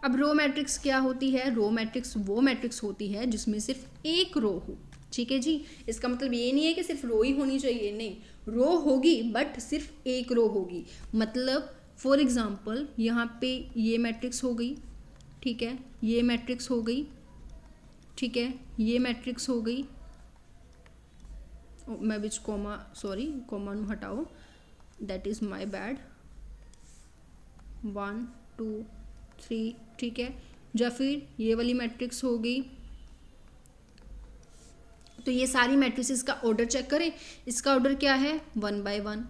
अब रो मैट्रिक्स क्या होती है. रो मैट्रिक्स वो मैट्रिक्स होती है जिसमें सिर्फ एक रो हो. ठीक है जी. इसका मतलब ये नहीं है कि सिर्फ रो ही होनी चाहिए, नहीं, रो होगी बट सिर्फ एक रो होगी. मतलब फॉर एग्जांपल यहाँ पे ये मैट्रिक्स हो गई. ठीक है, ये मैट्रिक्स हो गई. ठीक है, ये मैट्रिक्स हो गई. मैं विच कॉमा, सॉरी कॉमा नू हटाओ, दैट इज माई बैड. 1 2 3. ठीक है, या फिर ये वाली मैट्रिक्स हो गई. तो ये सारी मैट्रिसेस का ऑर्डर चेक करें. इसका ऑर्डर क्या है, 1 by 1.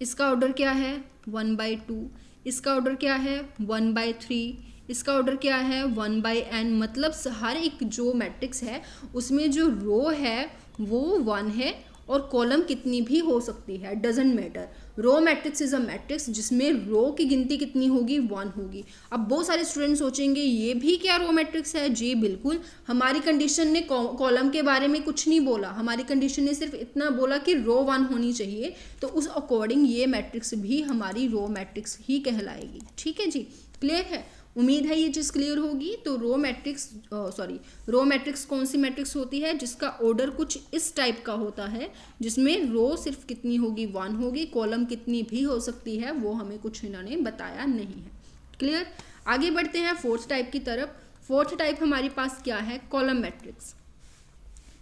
इसका ऑर्डर क्या है, 1 by 2. इसका ऑर्डर क्या है, 1 by 3. इसका ऑर्डर क्या है, 1 by n. मतलब हर एक जो मैट्रिक्स है उसमें जो रो है वो 1 है और कॉलम कितनी भी हो सकती है, doesn't matter. Row matrix is a matrix जिसमें रो की गिनती कितनी होगी, 1 होगी. अब बहुत सारे स्टूडेंट सोचेंगे ये भी क्या रो मैट्रिक्स है. जी बिल्कुल. हमारी कंडीशन ने कॉलम के बारे में कुछ नहीं बोला, हमारी कंडीशन ने सिर्फ इतना बोला कि रो 1 होनी चाहिए. तो उस अकॉर्डिंग ये मैट्रिक्स भी हमारी रो मैट्रिक्स ही कहलाएगी. ठीक है जी, क्लियर है. उम्मीद है ये चीज़ क्लियर होगी. तो रो मैट्रिक्स कौन सी मैट्रिक्स होती है जिसका ऑर्डर कुछ इस टाइप का होता है, जिसमें रो सिर्फ कितनी होगी, 1 होगी, कॉलम कितनी भी हो सकती है वो हमें कुछ इन्होंने बताया नहीं है. क्लियर. आगे बढ़ते हैं फोर्थ टाइप की तरफ. फोर्थ टाइप हमारे पास क्या है, कॉलम मैट्रिक्स.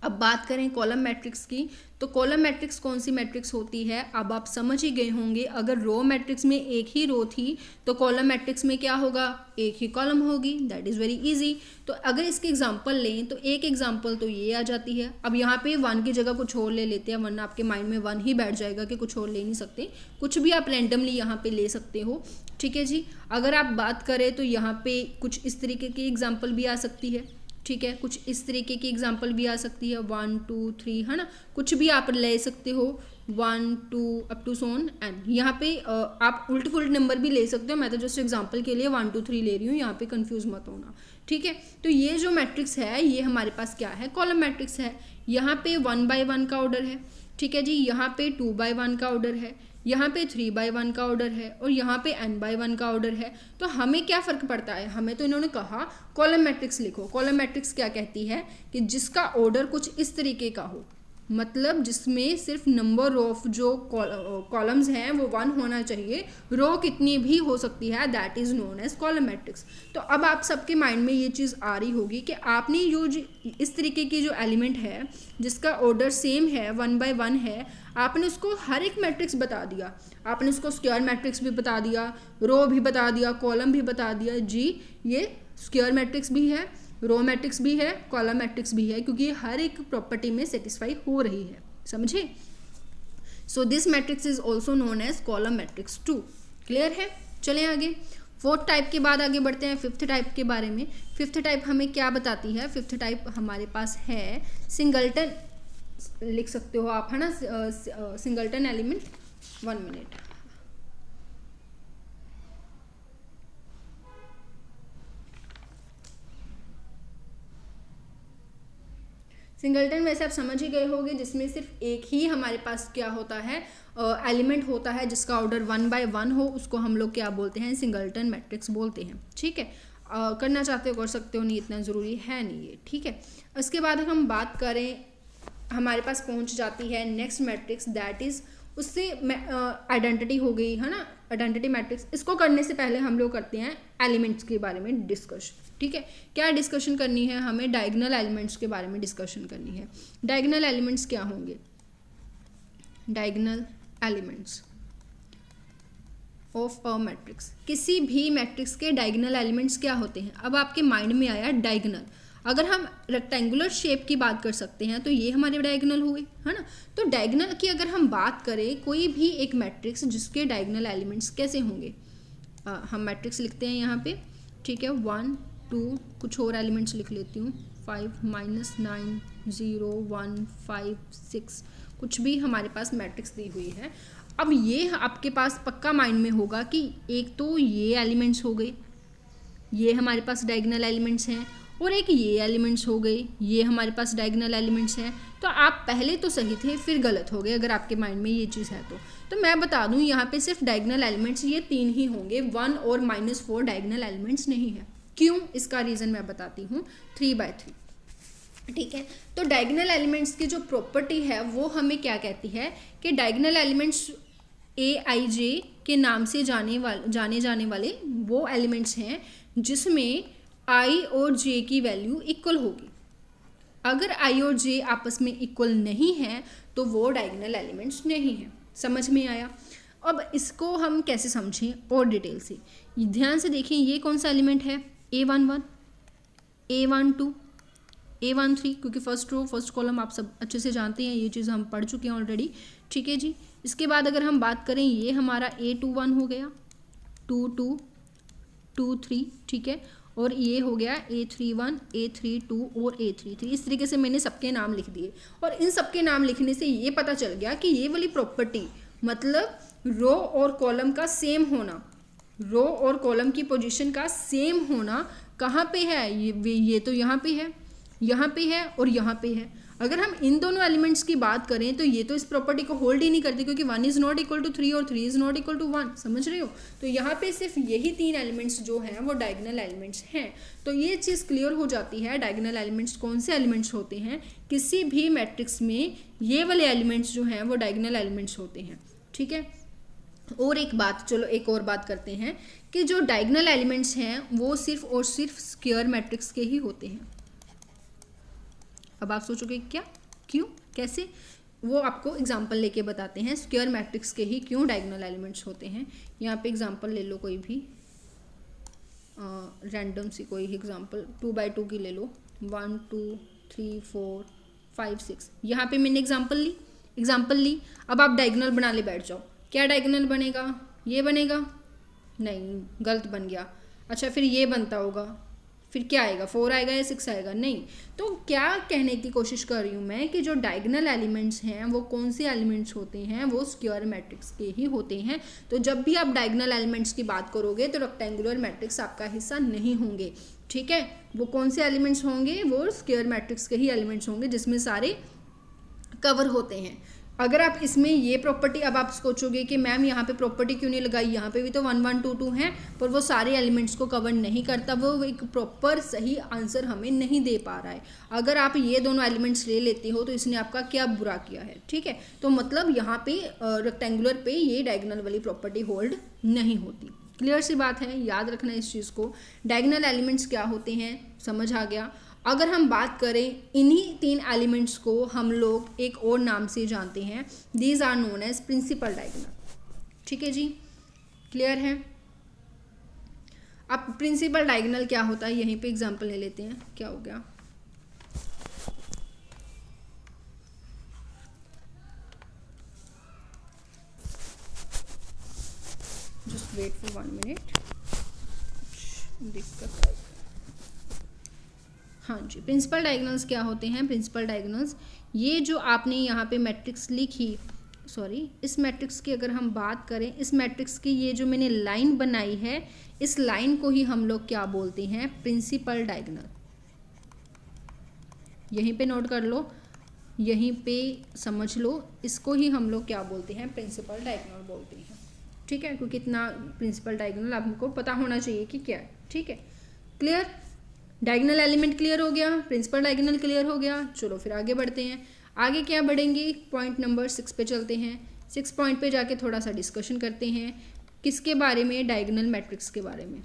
अब बात करें कॉलम मैट्रिक्स की, तो कॉलम मैट्रिक्स कौन सी मैट्रिक्स होती है. अब आप समझ ही गए होंगे, अगर रो मैट्रिक्स में एक ही रो थी तो कॉलम मैट्रिक्स में क्या होगा, एक ही कॉलम होगी. That is very easy. तो अगर इसके एग्जांपल लें तो एक एग्जांपल तो ये आ जाती है. अब यहाँ पे 1 की जगह कुछ और ले लेते हैं, वरना आपके माइंड में 1 ही बैठ जाएगा कि कुछ और ले नहीं सकते. कुछ भी आप रैंडमली यहाँ पे ले सकते हो. ठीक है जी. अगर आप बात करें तो यहाँ पे कुछ इस तरीके की एग्जाम्पल भी आ सकती है. ठीक है, कुछ इस तरीके की एग्जाम्पल भी आ सकती है, 1 2 3, है ना. कुछ भी आप ले सकते हो, 1 2 अप टू सोन एन. यहाँ पे आप उल्ट फुल्ट नंबर भी ले सकते हो. मैं तो जस्ट एग्जाम्पल के लिए 1 2 3 ले रही हूँ, यहाँ पे कंफ्यूज मत होना. ठीक है. तो ये जो मैट्रिक्स है ये हमारे पास क्या है, कॉलम मैट्रिक्स है. यहाँ पे 1 by 1 का ऑर्डर है. ठीक है जी. यहाँ पे 2 by 1 का ऑर्डर है. यहाँ पे 3/1 का ऑर्डर है और यहाँ पे n/1 का ऑर्डर है। तो हमें क्या फ़र्क पड़ता है, हमें तो इन्होंने कहा कॉलम मैट्रिक्स लिखो। कॉलम मैट्रिक्स क्या कहती है कि जिसका ऑर्डर कुछ इस तरीके का हो, मतलब जिसमें सिर्फ नंबर ऑफ जो कॉलम्स हैं वो 1 होना चाहिए, रो कितनी भी हो सकती है, that is known as column matrix. तो अब आप सबके माइंड में ये चीज़ आ रही होगी कि आपने इस तरीके की जो एलिमेंट है जिसका ऑर्डर सेम है 1/1 है, आपने उसको हर एक मैट्रिक्स बता दिया। आपने उसको स्क्वायर मैट्रिक्स भी बता दिया, रो भी बता दिया, कॉलम भी बता दिया। जी ये स्क्वायर मैट्रिक्स भी है, रो मैट्रिक्स भी है, कॉलम मैट्रिक्स भी है, क्योंकि हर एक प्रॉपर्टी में सेटिस्फाई हो रही है। समझे? So this matrix is also known as column matrix 2। Clear है? चलें आगे। 4th टाइप के बाद आगे बढ़ते हैं 5th टाइप के बारे में। 5th टाइप हमें क्या बताती है? 5th टाइप हमारे पास है सिंगलटन, लिख सकते हो आप, है ना, सिंगलटन एलिमेंट। 1 मिनट। सिंगलटन वैसे आप समझ ही गए होंगे, जिसमें सिर्फ एक ही हमारे पास क्या होता है, एलिमेंट होता है जिसका ऑर्डर 1/1 हो, उसको हम लोग क्या बोलते हैं? सिंगलटन मैट्रिक्स बोलते हैं। ठीक है, करना चाहते हो कर सकते हो, नहीं इतना ज़रूरी है नहीं ये। ठीक है, उसके बाद हम बात करें, हमारे पास पहुंच जाती है नेक्स्ट मैट्रिक्स, दैट इज़, उससे आइडेंटिटी हो गई, है ना, आइडेंटिटी मैट्रिक्स। इसको करने से पहले हम लोग करते हैं एलिमेंट्स के बारे में डिस्कशन। ठीक है, क्या डिस्कशन करनी है हमें? डायगोनल एलिमेंट्स के बारे में डिस्कशन करनी है। डायगोनल एलिमेंट्स क्या होंगे? Diagonal elements of a matrix, किसी भी मैट्रिक्स के डायगोनल एलिमेंट्स क्या होते हैं? अब आपके माइंड में आया डायगोनल। अगर हम रेक्टेंगुलर शेप की बात कर सकते हैं तो ये हमारे डायगोनल हुए, है ना। तो डायगोनल की अगर हम बात करें, कोई भी एक मैट्रिक्स जिसके डायगोनल एलिमेंट्स कैसे होंगे, हम मैट्रिक्स लिखते हैं यहाँ पे। ठीक है, 1 2, कुछ और एलिमेंट्स लिख लेती हूँ, 5 -9 0 1 5 6, कुछ भी हमारे पास मैट्रिक्स दी हुई है। अब ये आपके पास पक्का माइंड में होगा कि एक तो ये एलिमेंट्स हो गए, ये हमारे पास डायगोनल एलिमेंट्स हैं, और एक ये एलिमेंट्स हो गए, ये हमारे पास डायगोनल एलिमेंट्स हैं। तो आप पहले तो सही थे, फिर गलत हो गए अगर आपके माइंड में ये चीज़ है तो मैं बता दूं यहाँ पे सिर्फ डायगोनल एलिमेंट्स ये 3 ही होंगे, 1 और -4 डायगोनल एलिमेंट्स नहीं है। क्यों? इसका रीज़न मैं बताती हूँ, 3/3। ठीक है, तो डायगोनल एलिमेंट्स की जो प्रॉपर्टी है वो हमें क्या कहती है कि डायगोनल एलिमेंट्स AIJ के नाम से जाने जाने वाले वो एलिमेंट्स हैं जिसमें I और J की वैल्यू इक्वल होगी। अगर I और J आपस में इक्वल नहीं है तो वो डायगोनल एलिमेंट्स नहीं है। समझ में आया? अब इसको हम कैसे समझें और डिटेल से, ध्यान से देखें। ये कौन सा एलिमेंट है? A11, A12, A13, क्योंकि फर्स्ट रो फर्स्ट कॉलम आप सब अच्छे से जानते हैं, ये चीज़ हम पढ़ चुके हैं ऑलरेडी। ठीक है जी। इसके बाद अगर हम बात करें, ये हमारा A21 हो गया, 22, 23, ठीक है, और ये हो गया A31, A32 और A33। इस तरीके से मैंने सबके नाम लिख दिए, और इन सबके नाम लिखने से ये पता चल गया कि ये वाली प्रॉपर्टी, मतलब रो और कॉलम का सेम होना, रो और कॉलम की पोजीशन का सेम होना कहाँ पे है? ये तो यहाँ पे है, यहाँ पे है और यहाँ पे है। अगर हम इन दोनों एलिमेंट्स की बात करें तो ये तो इस प्रॉपर्टी को होल्ड ही नहीं करती, क्योंकि 1 इज़ नॉट इक्वल टू 3 और 3 इज़ नॉट इक्वल टू 1। समझ रहे हो? तो यहाँ पे सिर्फ यही 3 एलिमेंट्स जो हैं वो डायगोनल एलिमेंट्स हैं। तो ये चीज़ क्लियर हो जाती है डायगोनल एलिमेंट्स कौन से एलिमेंट्स होते हैं। किसी भी मैट्रिक्स में ये वाले एलिमेंट्स जो हैं वो डायगोनल एलिमेंट्स होते हैं। ठीक है, और एक बात, चलो एक और बात करते हैं कि जो डायगोनल एलिमेंट्स हैं वो सिर्फ और सिर्फ स्क्वायर मैट्रिक्स के ही होते हैं। अब आप सोचोगे क्या, क्यों, कैसे? वो आपको एग्जांपल लेके बताते हैं, स्क्वायर मैट्रिक्स के ही क्यों डायगोनल एलिमेंट्स होते हैं। यहाँ पे एग्जांपल ले लो कोई भी, रैंडम सी कोई एग्जांपल 2/2 की ले लो, 1 2 3 4 5 6। यहाँ पे मैंने एग्जांपल ली। अब आप डायगोनल बनाने बैठ जाओ, क्या डायगोनल बनेगा? ये बनेगा? नहीं, गलत बन गया। अच्छा, फिर ये बनता होगा, फिर क्या आएगा? 4 आएगा या 6 आएगा? नहीं। तो क्या कहने की कोशिश कर रही हूँ मैं कि जो डायगोनल एलिमेंट्स हैं वो कौन से एलिमेंट्स होते हैं? वो स्क्वायर मैट्रिक्स के ही होते हैं। तो जब भी आप डायगोनल एलिमेंट्स की बात करोगे तो रेक्टेंगुलर मैट्रिक्स आपका हिस्सा नहीं होंगे। ठीक है, वो कौन से एलिमेंट्स होंगे? वो स्क्वायर मैट्रिक्स के ही एलिमेंट्स होंगे जिसमें सारे कवर होते हैं। अगर आप इसमें ये प्रॉपर्टी, अब आप सोचोगे कि मैम यहाँ पे प्रॉपर्टी क्यों नहीं लगाई, यहाँ पे भी तो 1 1 2 2 हैं, पर वो सारे एलिमेंट्स को कवर नहीं करता, वो एक प्रॉपर सही आंसर हमें नहीं दे पा रहा है। अगर आप ये दोनों एलिमेंट्स ले लेते हो तो इसने आपका क्या बुरा किया है, ठीक है। तो मतलब यहाँ पे रेक्टेंगुलर पे ये डायगोनल वाली प्रॉपर्टी होल्ड नहीं होती। क्लियर सी बात है, याद रखना इस चीज़ को। डायगोनल एलिमेंट्स क्या होते हैं समझ आ गया। अगर हम बात करें इन्हीं 3 एलिमेंट्स को हम लोग एक और नाम से जानते हैं, these are known as principal diagonal. ठीक है जी, क्लियर है। अब प्रिंसिपल डायगोनल क्या होता है, यहीं पे एग्जांपल ले लेते हैं। क्या हो गया, जस्ट वेट फॉर 1 मिनट, दिक्कत आई। हाँ जी, प्रिंसिपल डायगोनल्स क्या होते हैं। प्रिंसिपल डायगोनल्स, ये जो आपने यहाँ पे मैट्रिक्स लिखी, सॉरी इस मैट्रिक्स की अगर हम बात करें, इस मैट्रिक्स की ये जो मैंने लाइन बनाई है, इस लाइन को ही हम लोग क्या बोलते हैं, प्रिंसिपल डायगोनल। यहीं पे नोट कर लो, यहीं पे समझ लो, इसको ही हम लोग क्या बोलते हैं, प्रिंसिपल डायगोनल बोलते हैं। ठीक है, क्योंकि इतना प्रिंसिपल डायगोनल आपको पता होना चाहिए कि क्या है। ठीक है, क्लियर। डायगोनल एलिमेंट क्लियर हो गया, प्रिंसिपल डायगोनल क्लियर हो गया। चलो फिर आगे बढ़ते हैं। आगे क्या बढ़ेंगे, पॉइंट नंबर 6 पे चलते हैं। 6 पॉइंट पे जाके थोड़ा सा डिस्कशन करते हैं, किसके बारे में, डायगोनल मैट्रिक्स के बारे में।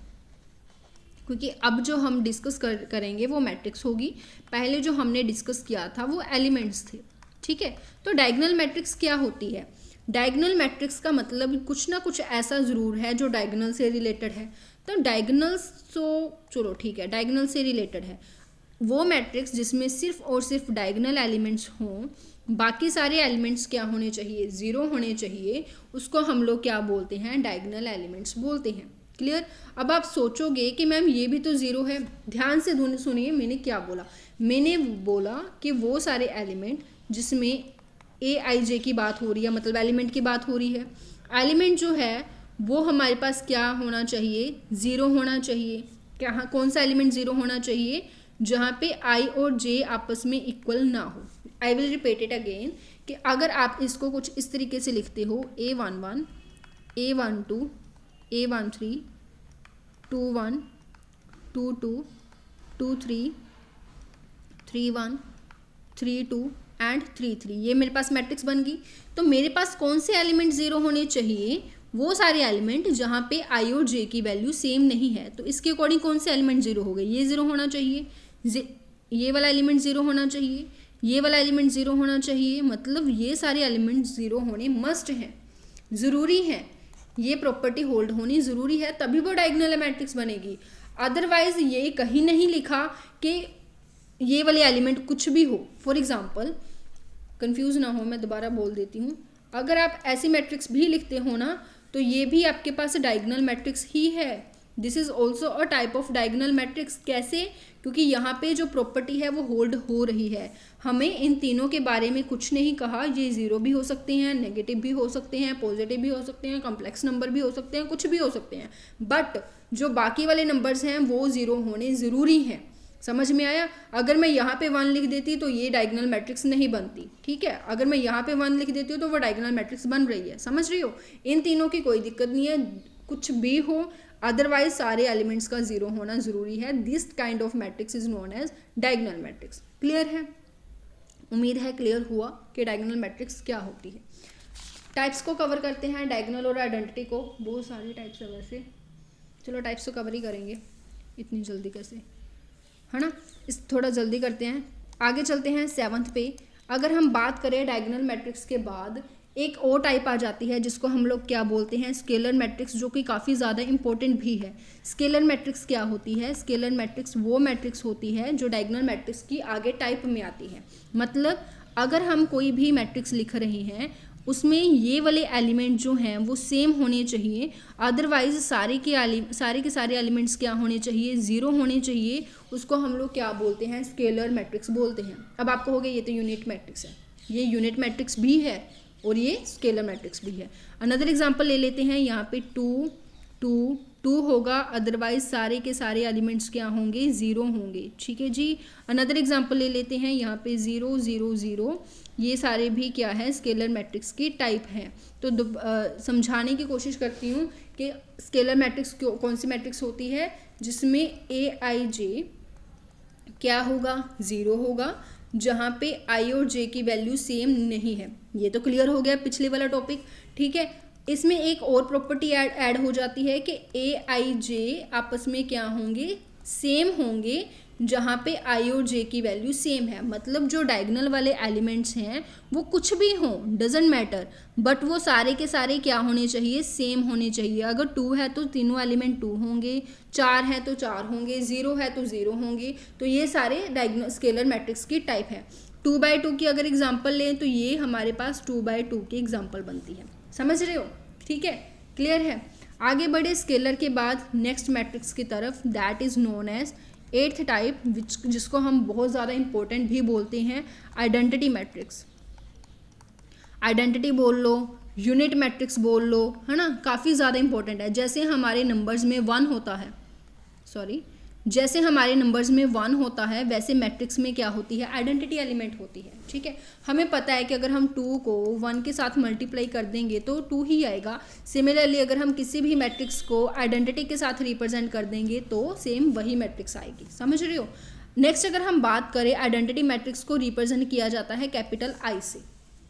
क्योंकि अब जो हम डिस्कस करेंगे वो मैट्रिक्स होगी, पहले जो हमने डिस्कस किया था वो एलिमेंट्स थे। ठीक है, तो डायगोनल मैट्रिक्स क्या होती है। डायगोनल मैट्रिक्स का मतलब कुछ ना कुछ ऐसा ज़रूर है जो डायगोनल से रिलेटेड है। तो डायगोनल्स, तो चलो ठीक है, डायगोनल से रिलेटेड है वो मैट्रिक्स जिसमें सिर्फ और सिर्फ डायगोनल एलिमेंट्स हों, बाकी सारे एलिमेंट्स क्या होने चाहिए, 0 होने चाहिए, उसको हम लोग क्या बोलते हैं, डायगोनल एलिमेंट्स बोलते हैं। क्लियर। अब आप सोचोगे कि मैम ये भी तो 0 है। ध्यान से सुनिए मैंने क्या बोला। मैंने बोला कि वो सारे एलिमेंट जिसमें AIJ की बात हो रही है, मतलब एलिमेंट की बात हो रही है, एलिमेंट जो है वो हमारे पास क्या होना चाहिए, 0 होना चाहिए। क्या, कौन सा एलिमेंट 0 होना चाहिए, जहाँ पे I और J आपस में इक्वल ना हो। I will repeat it again, कि अगर आप इसको कुछ इस तरीके से लिखते हो, A11, A12, A13, 21, 22, 23, 31, 32 एंड 33, ये मेरे पास मैट्रिक्स बन गई। तो मेरे पास कौन से एलिमेंट 0 होने चाहिए, वो सारे एलिमेंट जहाँ पे I और J की वैल्यू सेम नहीं है। तो इसके अकॉर्डिंग कौन से एलिमेंट 0 हो गए, ये 0 होना चाहिए, ये वाला एलिमेंट 0 होना चाहिए, ये वाला एलिमेंट 0 होना चाहिए। मतलब ये सारे एलिमेंट 0 होने मस्ट हैं, ज़रूरी हैं, ये प्रॉपर्टी होल्ड होनी ज़रूरी है, तभी वो डायगोनल मैट्रिक्स बनेगी। अदरवाइज ये कहीं नहीं लिखा कि ये वाले एलिमेंट कुछ भी हो। फॉर एग्जाम्पल, कंफ्यूज ना हो, मैं दोबारा बोल देती हूँ, अगर आप ऐसी मैट्रिक्स भी लिखते हो ना, तो ये भी आपके पास डायगोनल मैट्रिक्स ही है। This is also a type of diagonal matrix. कैसे, क्योंकि यहाँ पे जो प्रॉपर्टी है वो होल्ड हो रही है। हमें इन तीनों के बारे में कुछ नहीं कहा, ये 0 भी हो सकते हैं, नेगेटिव भी हो सकते हैं, पॉजिटिव भी हो सकते हैं, कॉम्प्लेक्स नंबर भी हो सकते हैं, कुछ भी हो सकते हैं, बट जो बाकी वाले नंबर्स हैं वो 0 होने ज़रूरी हैं। समझ में आया। अगर मैं यहाँ पे 1 लिख देती तो ये डायगोनल मैट्रिक्स नहीं बनती। ठीक है, अगर मैं यहाँ पे 1 लिख देती हूँ तो वो डायगोनल मैट्रिक्स बन रही है। समझ रही हो, इन तीनों की कोई दिक्कत नहीं है, कुछ भी हो, अदरवाइज सारे एलिमेंट्स का 0 होना जरूरी है। This kind of matrix is known as diagonal matrix. Clear है, उम्मीद है क्लियर हुआ कि डायगोनल मैट्रिक्स क्या होती है। टाइप्स को कवर करते हैं, डायगोनल और आइडेंटिटी को। बहुत सारी टाइप्स है वैसे, चलो टाइप्स तो कवर ही करेंगे, इतनी जल्दी कैसे, है ना, इस थोड़ा जल्दी करते हैं। आगे चलते हैं 7th पे। अगर हम बात करें डायगोनल मैट्रिक्स के बाद एक और टाइप आ जाती है जिसको हम लोग क्या बोलते हैं, स्केलर मैट्रिक्स, जो कि काफ़ी ज़्यादा इंपॉर्टेंट भी है। स्केलर मैट्रिक्स क्या होती है, स्केलर मैट्रिक्स वो मैट्रिक्स होती है जो डायगोनल मैट्रिक्स की आगे टाइप में आती है। मतलब अगर हम कोई भी मैट्रिक्स लिख रहे हैं उसमें ये वाले एलिमेंट जो हैं वो सेम होने चाहिए, अदरवाइज सारे के सारे एलिमेंट्स क्या होने चाहिए, 0 होने चाहिए। उसको हम लोग क्या बोलते हैं, स्केलर मैट्रिक्स बोलते हैं। अब आप कहोगे ये तो यूनिट मैट्रिक्स है, ये यूनिट मैट्रिक्स भी है और ये स्केलर मैट्रिक्स भी है। अनदर एग्जांपल ले लेते हैं, यहाँ पे 2 2 2 होगा, अदरवाइज सारे के सारे एलिमेंट्स क्या होंगे, 0 होंगे। ठीक है जी। अनदर एग्जांपल ले लेते हैं, यहाँ पे 0 0 0, ये सारे भी क्या है, स्केलर मैट्रिक्स की टाइप हैं। तो समझाने की कोशिश करती हूँ कि स्केलर मैट्रिक्स कौन सी मैट्रिक्स होती है, जिसमें Aij क्या होगा, 0 होगा, जहाँ पे i और j की वैल्यू सेम नहीं है। ये तो क्लियर हो गया पिछले वाला टॉपिक। ठीक है, इसमें एक और प्रॉपर्टी ऐड हो जाती है कि Aij आपस में क्या होंगे, सेम होंगे, जहाँ पे i और j की वैल्यू सेम है। मतलब जो डायगोनल वाले एलिमेंट्स हैं वो कुछ भी हों, डजेंट मैटर, बट वो सारे के सारे क्या होने चाहिए, सेम होने चाहिए। अगर 2 है तो तीनों एलिमेंट 2 होंगे, 4 है तो 4 होंगे, 0 है तो 0 होंगे। तो ये सारे डायगोनल स्केलर मैट्रिक्स की टाइप है। 2/2 की अगर एग्जाम्पल लें तो ये हमारे पास 2/2 की एग्जाम्पल बनती है। समझ रहे हो? ठीक है, क्लियर है। आगे बढ़े स्केलर के बाद नेक्स्ट मैट्रिक्स की तरफ, that is known as 8th type, जिसको हम बहुत ज़्यादा इंपॉर्टेंट भी बोलते हैं, आइडेंटिटी मैट्रिक्स। आइडेंटिटी बोल लो, यूनिट मैट्रिक्स बोल लो, है ना, काफ़ी ज़्यादा इंपॉर्टेंट है। जैसे हमारे नंबर्स में 1 होता है, जैसे हमारे नंबर्स में 1 होता है, वैसे मैट्रिक्स में क्या होती है, आइडेंटिटी एलिमेंट होती है। ठीक है, हमें पता है कि अगर हम 2 को 1 के साथ मल्टीप्लाई कर देंगे तो 2 ही आएगा। सिमिलरली अगर हम किसी भी मैट्रिक्स को आइडेंटिटी के साथ रिप्रेजेंट कर देंगे तो सेम वही मैट्रिक्स आएगी। समझ रहे हो? नेक्स्ट अगर हम बात करें, आइडेंटिटी मैट्रिक्स को रिप्रेजेंट किया जाता है कैपिटल I से।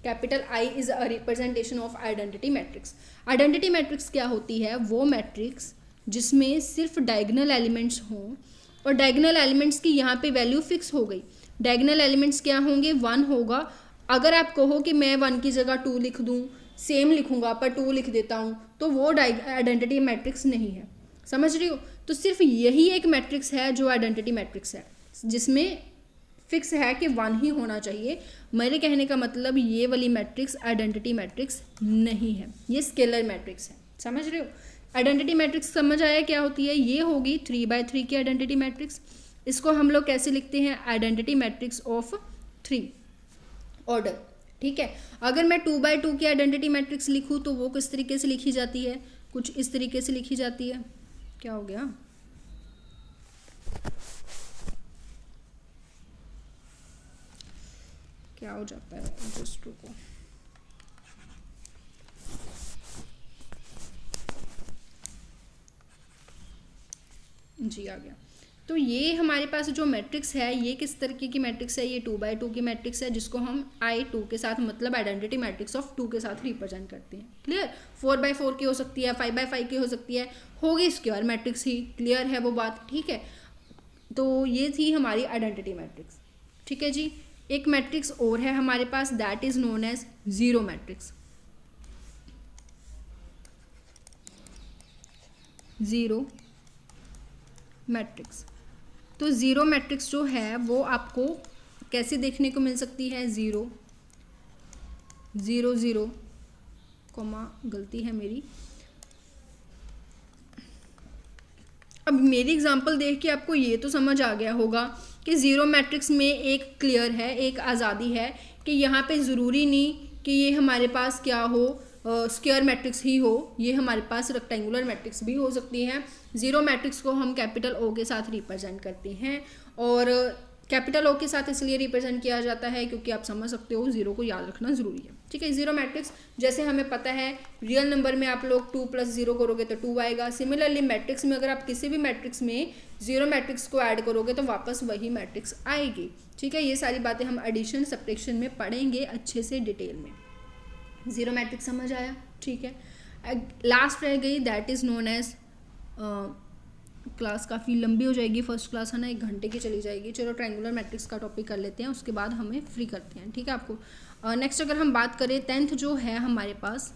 Capital I is a representation of identity matrix. Identity matrix क्या होती है, वो मैट्रिक्स जिसमें सिर्फ डायगोनल एलिमेंट्स हों और डायगोनल एलिमेंट्स की यहाँ पे वैल्यू फिक्स हो गई। डायगोनल एलिमेंट्स क्या होंगे, 1 होगा। अगर आप कहो कि मैं 1 की जगह 2 लिख दूँ, सेम लिखूंगा पर 2 लिख देता हूँ, तो वो आइडेंटिटी मैट्रिक्स नहीं है। समझ रही हो? तो सिर्फ यही एक मैट्रिक्स है जो आइडेंटिटी मैट्रिक्स है, जिसमें फिक्स है कि 1 ही होना चाहिए। मेरे कहने का मतलब ये वाली मैट्रिक्स आइडेंटिटी मैट्रिक्स नहीं है, ये स्केलर मैट्रिक्स है। समझ रहे हो? आइडेंटिटी मैट्रिक्स समझ आया क्या होती है? ये होगी 3/3 की आइडेंटिटी मैट्रिक्स। इसको हम लोग कैसे लिखते हैं, आइडेंटिटी मैट्रिक्स ऑफ 3 ऑर्डर। ठीक है, अगर मैं 2/2 की आइडेंटिटी मैट्रिक्स लिखूँ तो वो किस तरीके से लिखी जाती है, कुछ इस तरीके से लिखी जाती है। क्या हो गया, क्या हो जाता है, जस्ट रुको। जी आ गया। तो ये हमारे पास जो मैट्रिक्स है, ये किस तरीके की मैट्रिक्स है, ये 2/2 की मैट्रिक्स है, जिसको हम I2 के साथ, मतलब आइडेंटिटी मैट्रिक्स ऑफ 2 के साथ रिप्रेजेंट करते हैं। क्लियर? 4/4 की हो सकती है, 5/5 की हो सकती है, होगी स्क्वायर मैट्रिक्स ही। क्लियर है वो बात? ठीक है, तो ये थी हमारी आइडेंटिटी मैट्रिक्स। ठीक है जी। एक मैट्रिक्स और है हमारे पास, that is known as zero matrix. Zero matrix. तो ज़ीरो मैट्रिक्स जो है वो आपको कैसे देखने को मिल सकती है, 0 0 0 कोमा, गलती है मेरी। अब मेरी एग्जांपल देख के आपको ये तो समझ आ गया होगा कि ज़ीरो मैट्रिक्स में एक क्लियर है, एक आज़ादी है कि यहाँ पे ज़रूरी नहीं कि ये हमारे पास क्या हो, स्क्वायर मैट्रिक्स ही हो, ये हमारे पास रेक्टेंगुलर मैट्रिक्स भी हो सकती है। ज़ीरो मैट्रिक्स को हम कैपिटल O के साथ रिप्रेजेंट करते हैं, और कैपिटल O के साथ इसलिए रिप्रेजेंट किया जाता है क्योंकि आप समझ सकते हो, ज़ीरो को याद रखना ज़रूरी है। ठीक है, ज़ीरो मैट्रिक्स जैसे हमें पता है रियल नंबर में आप लोग 2 + 0 करोगे तो 2 आएगा। सिमिलरली मैट्रिक्स में अगर आप किसी भी मैट्रिक्स में ज़ीरो मैट्रिक्स को ऐड करोगे तो वापस वही मैट्रिक्स आएगी। ठीक है, ये सारी बातें हम एडिशन सब्ट्रैक्शन में पढ़ेंगे अच्छे से डिटेल में। ज़ीरो मैट्रिक्स समझ आया? ठीक है, लास्ट रह गई, that is known as, class काफ़ी लंबी हो जाएगी, फर्स्ट क्लास है ना, 1 घंटे की चली जाएगी। चलो ट्रायंगुलर मैट्रिक्स का टॉपिक कर लेते हैं, उसके बाद हमें फ्री करते हैं। ठीक है आपको। नेक्स्ट अगर हम बात करें 10th जो है हमारे पास,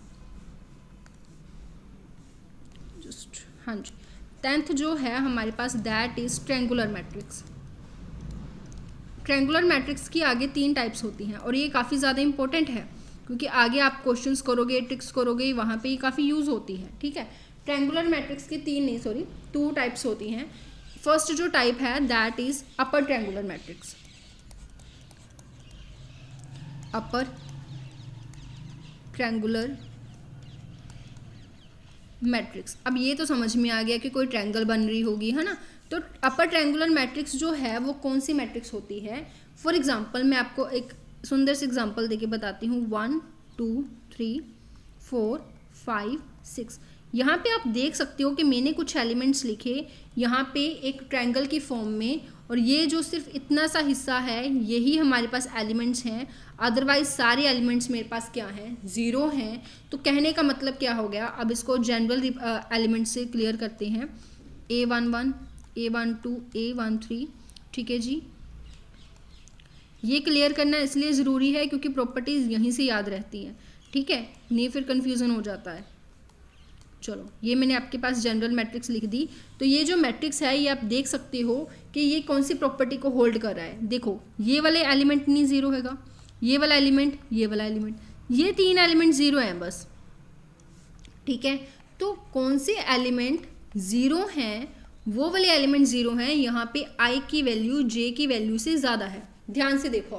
जस्ट हाँ जी, 10th जो है हमारे पास that is triangular matrix. Triangular matrix की आगे 3 टाइप्स होती हैं और ये काफ़ी ज़्यादा इंपॉर्टेंट है क्योंकि आगे आप क्वेश्चंस करोगे, ट्रिक्स करोगे, वहाँ पे ये काफ़ी यूज़ होती है। ठीक है, ट्रायंगुलर मैट्रिक्स की 2 टाइप्स होती हैं। फर्स्ट जो टाइप है that is upper triangular matrix. Upper triangular matrix. अब ये तो समझ में आ गया कि कोई ट्रायंगल बन रही होगी, है ना। तो अपर ट्रायंगुलर मैट्रिक्स जो है वो कौन सी मैट्रिक्स होती है? फॉर एग्जांपल मैं आपको एक सुंदर से एग्जांपल देके बताती हूँ। 1 2 3 4 5 6। यहाँ पे आप देख सकते हो कि मैंने कुछ एलिमेंट्स लिखे यहाँ पे एक ट्रायंगल की फॉर्म में, और ये जो सिर्फ इतना सा हिस्सा है यही हमारे पास एलिमेंट्स हैं, अदरवाइज सारे एलिमेंट्स मेरे पास क्या हैं? ज़ीरो हैं। तो कहने का मतलब क्या हो गया? अब इसको जनरल एलिमेंट से क्लियर करते हैं। A11 A12 A13, ठीक है जी। ये क्लियर करना इसलिए ज़रूरी है क्योंकि प्रॉपर्टीज़ यहीं से याद रहती हैं, ठीक है, नहीं फिर कन्फ्यूज़न हो जाता है। चलो, ये मैंने आपके पास जनरल मैट्रिक्स लिख दी। तो ये जो मैट्रिक्स है ये आप देख सकते हो कि ये कौन सी प्रॉपर्टी को होल्ड कर रहा है। देखो, ये वाले एलिमेंट नहीं ज़ीरो हैगा, ये वाला एलिमेंट, ये वाला एलिमेंट, ये तीन एलिमेंट ज़ीरो हैं बस, ठीक है। तो कौन से एलिमेंट ज़ीरो हैं? वो वाले एलिमेंट ज़ीरो हैं यहाँ पे आई की वैल्यू जे की वैल्यू से ज़्यादा है। ध्यान से देखो,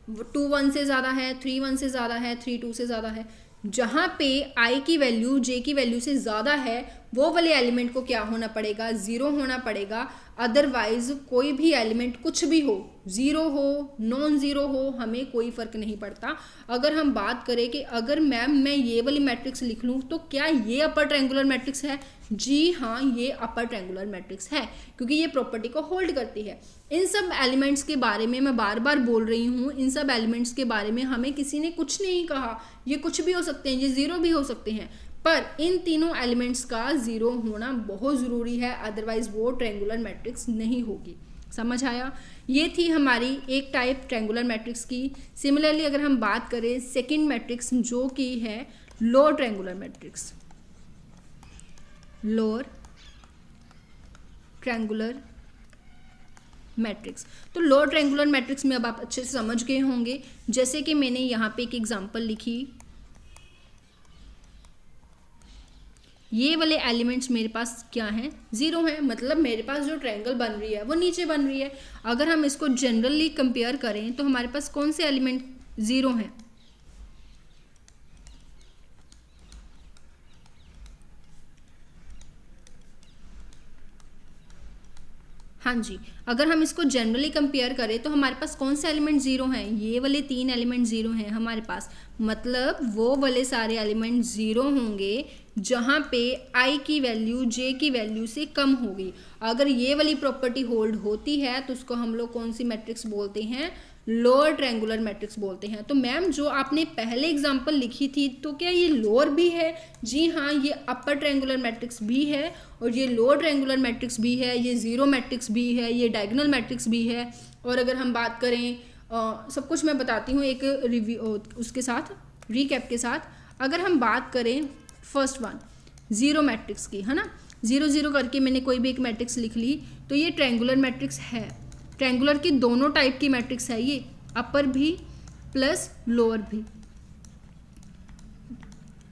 अब 2 1 से ज़्यादा है, 3 1 से ज़्यादा है, 3 2 से ज़्यादा है। जहाँ पे आई की वैल्यू जे की वैल्यू से ज़्यादा है वो वाले एलिमेंट को क्या होना पड़ेगा? ज़ीरो होना पड़ेगा। अदरवाइज कोई भी एलिमेंट कुछ भी हो, ज़ीरो हो नॉन ज़ीरो हो, हमें कोई फ़र्क नहीं पड़ता। अगर हम बात करें कि अगर मैम मैं ये वाली मैट्रिक्स लिख लूँ तो क्या ये अपर ट्रायंगुलर मैट्रिक्स है? जी हाँ, ये अपर ट्रायंगुलर मैट्रिक्स है क्योंकि ये प्रॉपर्टी को होल्ड करती है। इन सब एलिमेंट्स के बारे में मैं बार बार बोल रही हूँ, इन सब एलिमेंट्स के बारे में हमें किसी ने कुछ नहीं कहा। ये कुछ भी हो सकते हैं, ये ज़ीरो भी हो सकते हैं, पर इन तीनों एलिमेंट्स का ज़ीरो होना बहुत ज़रूरी है, अदरवाइज वो ट्रायंगुलर मैट्रिक्स नहीं होगी। समझ आया? ये थी हमारी एक टाइप ट्रायंगुलर मैट्रिक्स की। सिमिलरली अगर हम बात करें सेकंड मैट्रिक्स जो कि है lower triangular matrix, lower triangular matrix. तो लोअर ट्रायंगुलर मैट्रिक्स में अब आप अच्छे से समझ गए होंगे। जैसे कि मैंने यहाँ पे एक एग्जांपल लिखी, ये वाले एलिमेंट्स मेरे पास क्या हैं? ज़ीरो हैं, मतलब मेरे पास जो ट्रायंगल बन रही है वो नीचे बन रही है। अगर हम इसको जनरली कंपेयर करें तो हमारे पास कौन से एलिमेंट ज़ीरो हैं? हाँ जी, अगर हम इसको जनरली कंपेयर करें तो हमारे पास कौन से एलिमेंट ज़ीरो हैं? ये वाले तीन एलिमेंट ज़ीरो हैं हमारे पास, मतलब वो वाले सारे एलिमेंट ज़ीरो होंगे जहाँ पे आई की वैल्यू जे की वैल्यू से कम होगी। अगर ये वाली प्रॉपर्टी होल्ड होती है तो उसको हम लोग कौन सी मैट्रिक्स बोलते हैं? लोअर ट्रायंगुलर मैट्रिक्स बोलते हैं। तो मैम जो आपने पहले एग्जांपल लिखी थी तो क्या ये लोअर भी है? जी हाँ, ये अपर ट्रायंगुलर मैट्रिक्स भी है और ये लोअर ट्रायंगुलर मैट्रिक्स भी है, ये ज़ीरो मैट्रिक्स भी है, ये डायगोनल मैट्रिक्स भी है। और अगर हम बात करें सब कुछ मैं बताती हूँ एक रिव्यू उसके साथ, रीकैप के साथ। अगर हम बात करें फर्स्ट वन ज़ीरो मैट्रिक्स की, है ना, 0 0 करके मैंने कोई भी एक मैट्रिक्स लिख ली तो ये ट्रायंगुलर मैट्रिक्स है। ट्रायंगुलर की दोनों टाइप की मैट्रिक्स है ये, अपर भी प्लस लोअर भी,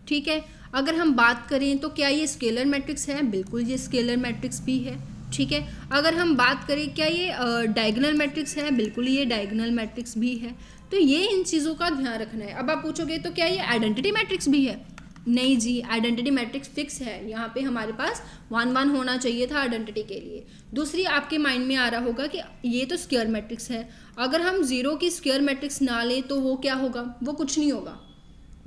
ठीक है। अगर हम बात करें तो क्या ये स्केलर मैट्रिक्स है? बिल्कुल ये स्केलर मैट्रिक्स भी है, ठीक है। अगर हम बात करें क्या ये डायगोनल मैट्रिक्स है? बिल्कुल ये डायगोनल मैट्रिक्स भी है। तो ये इन चीज़ों का ध्यान रखना है। अब आप पूछोगे तो क्या ये आइडेंटिटी मैट्रिक्स भी है? नहीं जी, आइडेंटिटी मैट्रिक्स फिक्स है। यहाँ पे हमारे पास 1 1 होना चाहिए था आइडेंटिटी के लिए। दूसरी आपके माइंड में आ रहा होगा कि ये तो स्क्वायर मैट्रिक्स है, अगर हम ज़ीरो की स्क्वायर मैट्रिक्स ना लें तो वो क्या होगा? वो कुछ नहीं होगा,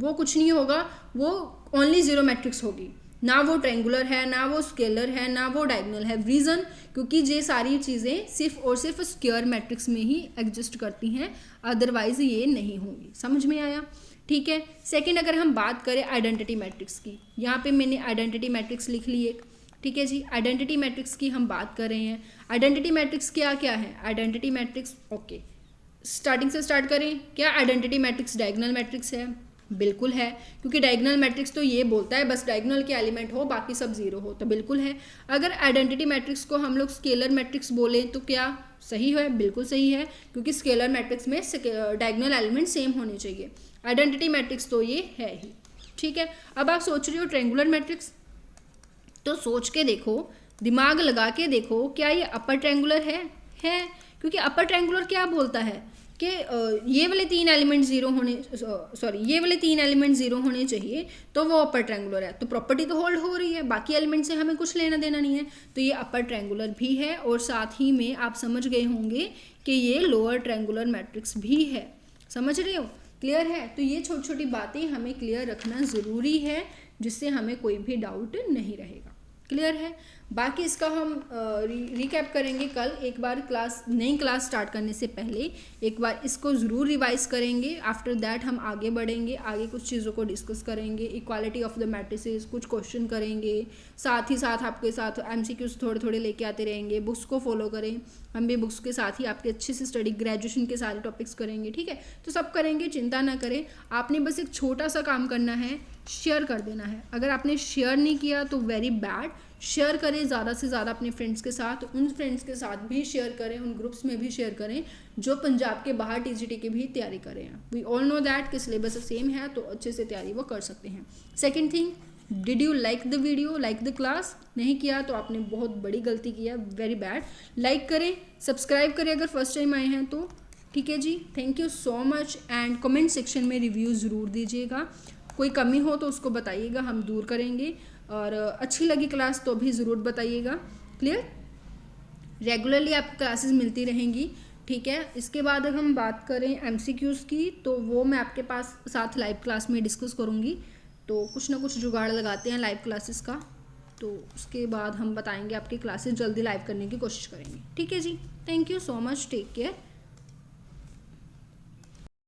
वो कुछ नहीं होगा, वो ओनली ज़ीरो मैट्रिक्स होगी। ना वो ट्रायंगुलर है, ना वो स्केलर है, ना वो डायगोनल है। रीज़न क्योंकि ये सारी चीज़ें सिर्फ और सिर्फ स्क्वायर मैट्रिक्स में ही एग्जिस्ट करती हैं, अदरवाइज ये नहीं होंगी। समझ में आया? ठीक है। सेकंड अगर हम बात करें आइडेंटिटी मैट्रिक्स की, यहाँ पे मैंने आइडेंटिटी मैट्रिक्स लिख ली एक, ठीक है जी। आइडेंटिटी मैट्रिक्स की हम बात कर रहे हैं। आइडेंटिटी मैट्रिक्स क्या क्या है? आइडेंटिटी मैट्रिक्स, ओके, स्टार्टिंग से स्टार्ट करें। क्या आइडेंटिटी मैट्रिक्स डायगोनल मैट्रिक्स है? बिल्कुल है, क्योंकि डायगोनल मैट्रिक्स तो ये बोलता है बस डायगोनल के एलिमेंट हो बाकी सब जीरो हो, तो बिल्कुल है। अगर आइडेंटिटी मैट्रिक्स को हम लोग स्केलर मैट्रिक्स बोलें तो क्या सही है? बिल्कुल सही है, क्योंकि स्केलर मैट्रिक्स में डायगोनल एलिमेंट सेम होने चाहिए। आइडेंटिटी मैट्रिक्स तो ये है ही, ठीक है। अब आप सोच रहे हो ट्रायंगुलर मैट्रिक्स, तो सोच के देखो, दिमाग लगा के देखो, क्या ये अपर ट्रायंगुलर है? क्योंकि अपर ट्रायंगुलर क्या बोलता है कि ये वाले 3 एलिमेंट ज़ीरो होने, सॉरी ये वाले 3 एलिमेंट ज़ीरो होने चाहिए तो वो अपर ट्रायंगुलर है। तो प्रॉपर्टी तो होल्ड हो रही है, बाकी एलिमेंट से हमें कुछ लेना देना नहीं है, तो ये अपर ट्रायंगुलर भी है और साथ ही में आप समझ गए होंगे कि ये लोअर ट्रायंगुलर मैट्रिक्स भी है। समझ रहे हो? क्लियर है? तो ये छोटी छोटी बातें हमें क्लियर रखना ज़रूरी है, जिससे हमें कोई भी डाउट नहीं रहेगा। क्लियर है? बाकी इसका हम रिकैप करेंगे कल, एक बार नई क्लास स्टार्ट करने से पहले एक बार इसको ज़रूर रिवाइज करेंगे। आफ्टर दैट हम आगे बढ़ेंगे, आगे कुछ चीज़ों को डिस्कस करेंगे, इक्वालिटी ऑफ द मैट्रिसेस, कुछ क्वेश्चन करेंगे, साथ ही साथ आपके साथ MCQs थोड़े थोड़े लेके आते रहेंगे। बुक्स को फॉलो करें, हम भी बुक्स के साथ ही आपके अच्छे से स्टडी, ग्रेजुएशन के सारे टॉपिक्स करेंगे। ठीक है? तो सब करेंगे, चिंता ना करें। आपने बस एक छोटा सा काम करना है, शेयर कर देना है। अगर आपने शेयर नहीं किया तो वेरी बैड, शेयर करें ज़्यादा से ज़्यादा अपने फ्रेंड्स के साथ, उन फ्रेंड्स के साथ भी शेयर करें, उन ग्रुप्स में भी शेयर करें जो पंजाब के बाहर TGT की भी तैयारी करें। वी ऑल नो दैट कि सिलेबस सेम है तो अच्छे से तैयारी वो कर सकते हैं। Second thing, did you like the video, like the class? नहीं किया तो आपने बहुत बड़ी गलती किया, वेरी बैड। लाइक करें, सब्सक्राइब करें अगर फर्स्ट टाइम आए हैं तो। ठीक है जी, thank you so much. And comment section में रिव्यू ज़रूर दीजिएगा, कोई कमी हो तो उसको बताइएगा, हम दूर करेंगे। और अच्छी लगी क्लास तो भी ज़रूर बताइएगा। क्लियर? रेगुलरली आपको क्लासेस मिलती रहेंगी। ठीक है? इसके बाद अगर हम बात करें MCQs की, तो वो मैं आपके पास साथ लाइव क्लास में डिस्कस करूँगी। तो कुछ ना कुछ जुगाड़ लगाते हैं लाइव क्लासेस का, तो उसके बाद हम बताएंगे, आपकी क्लासेस जल्दी लाइव करने की कोशिश करेंगे। ठीक है जी, thank you so much, take care.